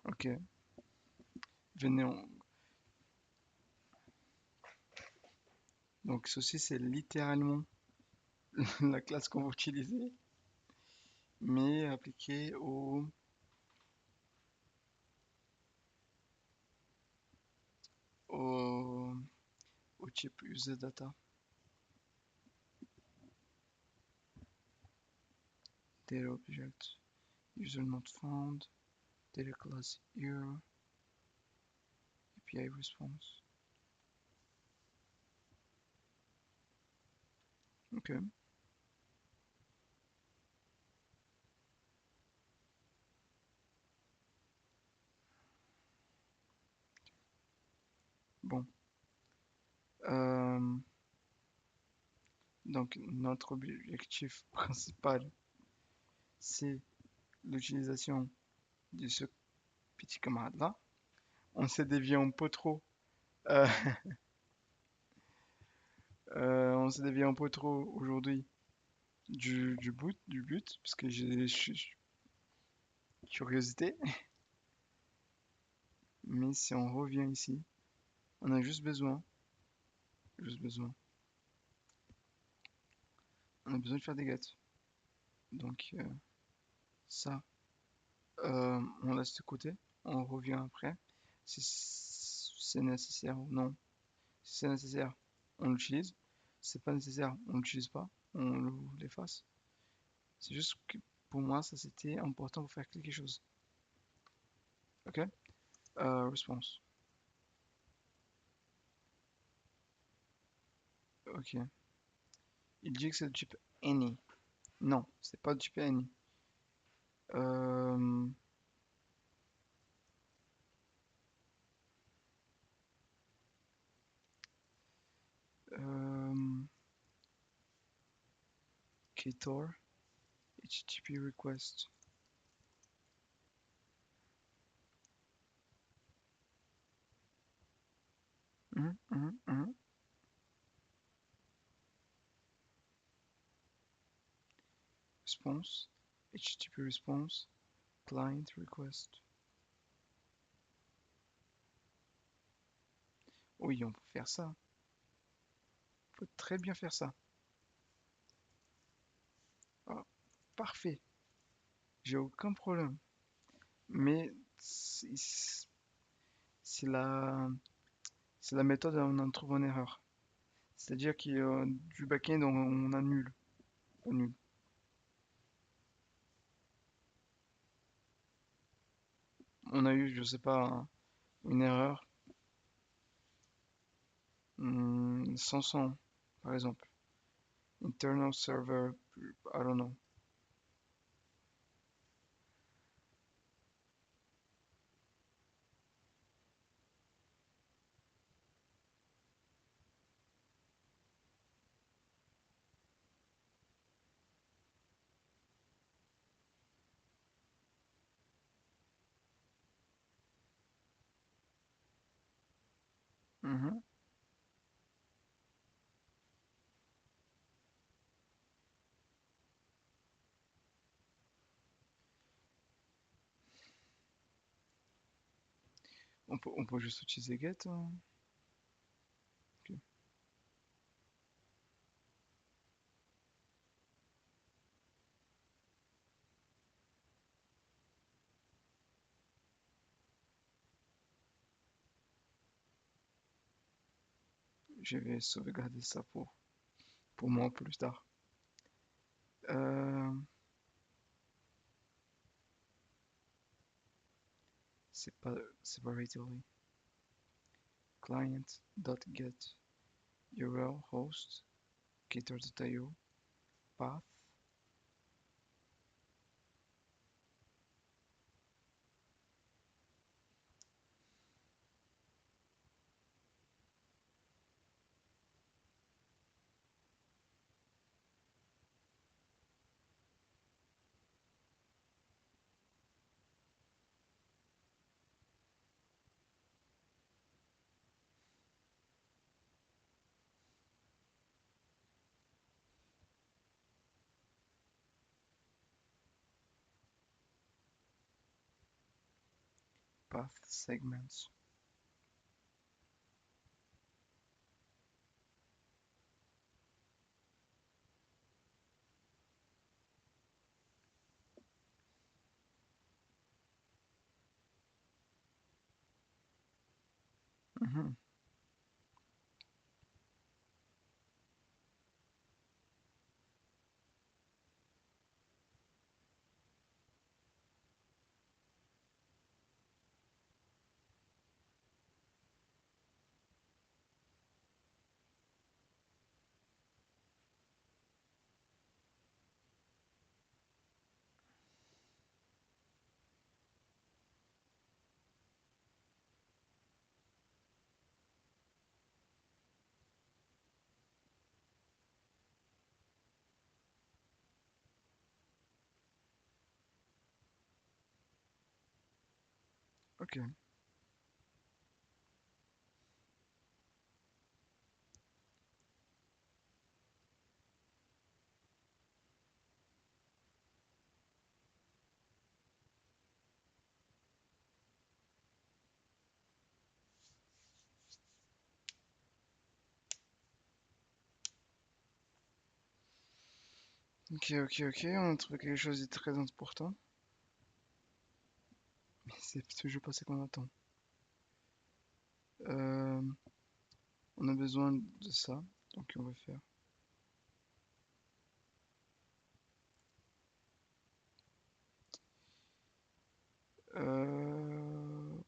ok. Venez, donc ceci c'est littéralement la classe qu'on va utiliser, mais appliquée au, au type user data. Data object, user not found, data class error, API response. Ok, bon. Euh, donc notre objectif principal, c'est l'utilisation de ce petit camarade-là. On s'est dévié un peu trop. euh, on s'est dévié un peu trop aujourd'hui du but, parce que j'ai curiosité. Mais si on revient ici, on a juste besoin, on a besoin de faire des gâteaux. Donc ça, on laisse de côté, on revient après. Si c'est nécessaire ou non. Si c'est nécessaire, on l'utilise. Si c'est pas nécessaire, on l'utilise pas, l'efface. C'est juste que pour moi, ça c'était important pour faire quelque chose. Ok? Response. Ok. Il dit que c'est du type any. Non, c'est pas du type any. Euh, euh, Ktor, HTTP request. Mhm. Response, HTTP response, client request. Oui, on peut faire ça. On peut très bien faire ça. Ah, parfait. J'ai aucun problème. Mais c'est la, c'est la méthode où on en trouve en erreur. C'est-à-dire qu'il y a du backend, on annule. On annule. On a eu, je sais pas, une erreur. 500, par exemple. Internal server, I don't know. Mhm. On peut juste utiliser get, hein. Ok. Je vais sauvegarder ça pour moi plus tard. Euh, c'est pas separately. Client.get URL host cater.io path path segments. Mhm. Ok, ok. On a trouvé quelque chose de très important. Mais c'est toujours pas ce qu'on attend. Euh, on a besoin de ça. Donc on va faire. Euh,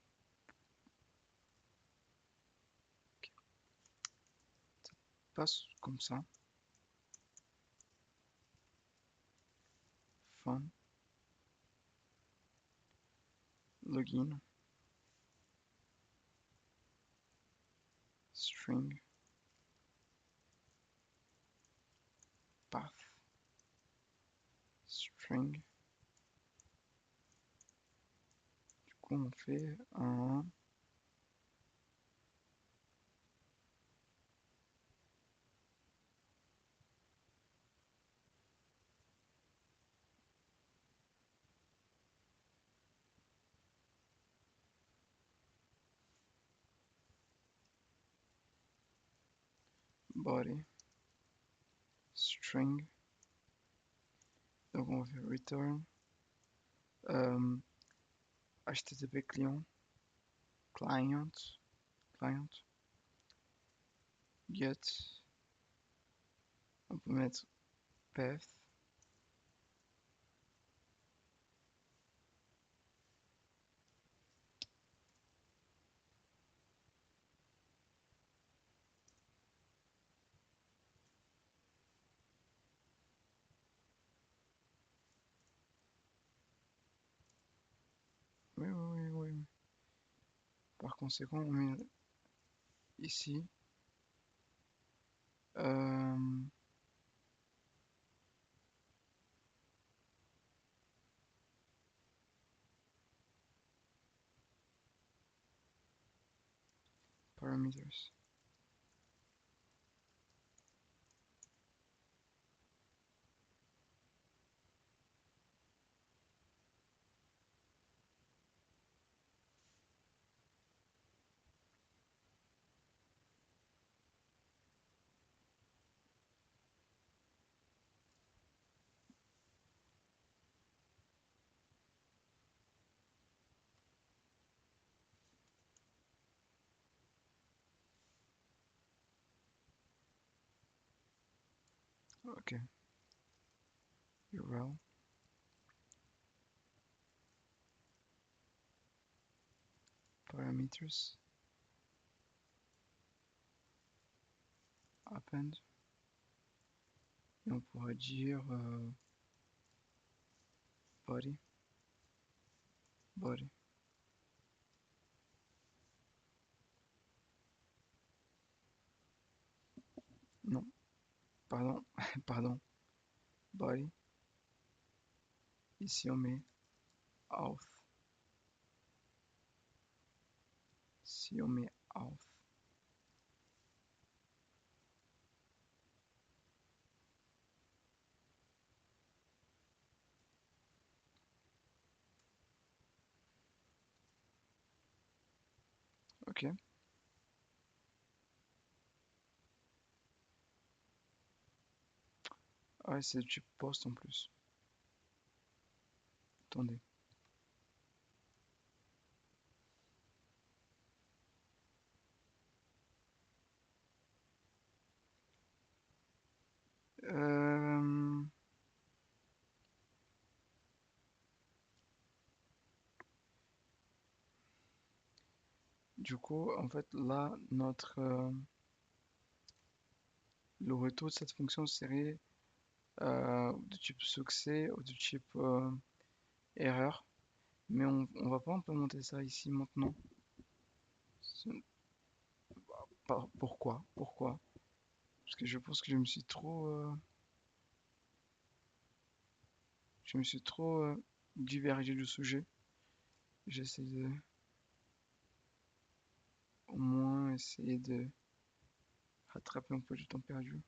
passe comme ça. Fin. login, string, path, string. Du coup, on fait un body, string. Donc, on va faire return, euh, HTTP client, client, get. On peut mettre path. Oui, oui, oui, oui. Par conséquent, on met ici euh, parameters. Ok, URL, parameters, append. Et on pourrait dire body, body. Non, pardon, pardon, body. Ici, on met auth. Si on met auth. Ok. Ah ouais, c'est du post en plus. Attendez. Euh, du coup, en fait, là, le retour de cette fonction serait de type succès ou de type erreur. Mais on va pas implémenter ça ici maintenant. Pourquoi? Pourquoi? Parce que je pense que je me suis trop divergé du sujet. J'essaie de au moins essayer de rattraper un peu du temps perdu.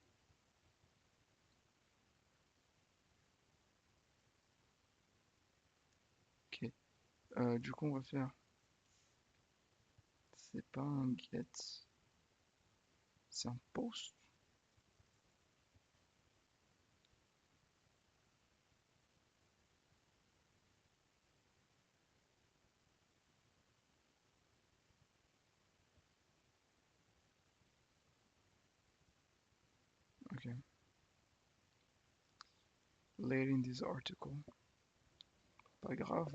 Ok. Du coup, on va faire. C'est pas un get, c'est un post. Ok. Later in this article. Pas grave.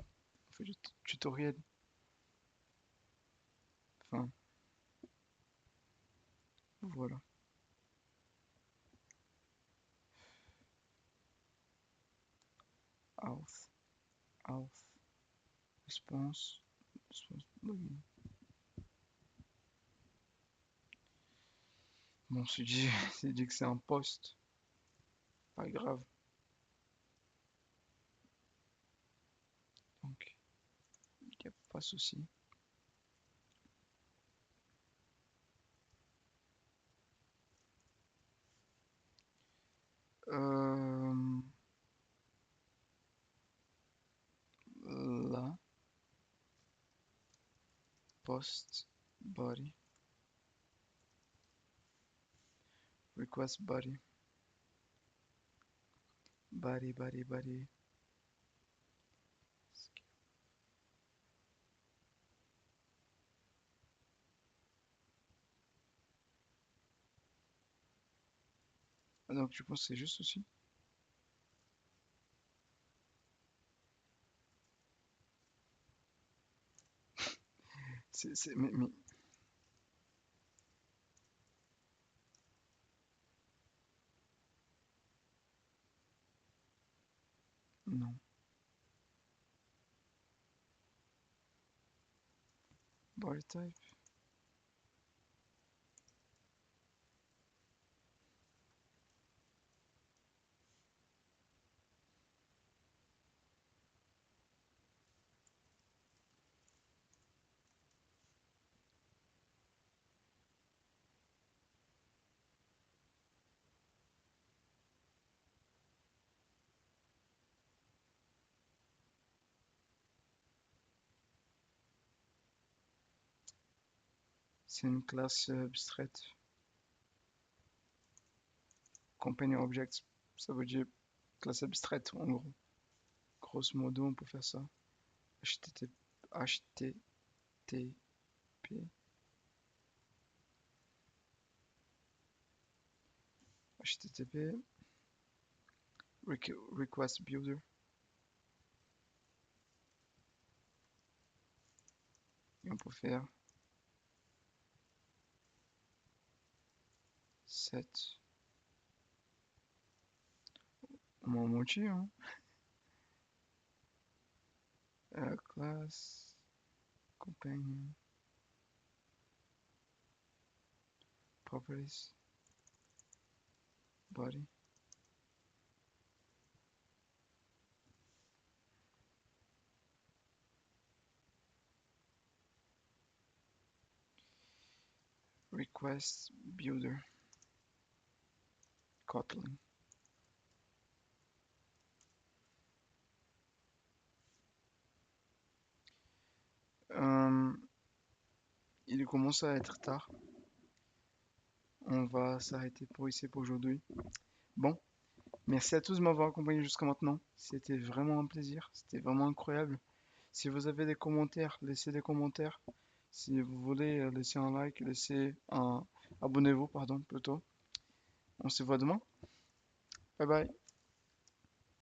On fait du tutoriel. Enfin, voilà. Auth, auth, response. Bon, c'est dit, c'est dit que c'est un poste. Pas grave. Donc, il n'y a pas de souci. Euh, là, post, body, request body, body. Ah, donc, tu penses que c'est juste aussi? Mais, non. Body type, c'est une classe abstraite. Companion object, ça veut dire classe abstraite en gros. Grosso modo, on peut faire ça. HTTP, HTTP, HTTP, request builder, et on peut faire set, on m'a menti, hein. Class, companion, properties, body, request builder, Kotlin. Euh, il commence à être tard. On va s'arrêter pour ici pour aujourd'hui. Bon, merci à tous de m'avoir accompagné jusqu'à maintenant. C'était vraiment un plaisir. C'était vraiment incroyable. Si vous avez des commentaires, laissez des commentaires. Si vous voulez laisser un like, laissez un... Abonnez-vous, pardon, plutôt. On se voit demain. Bye bye.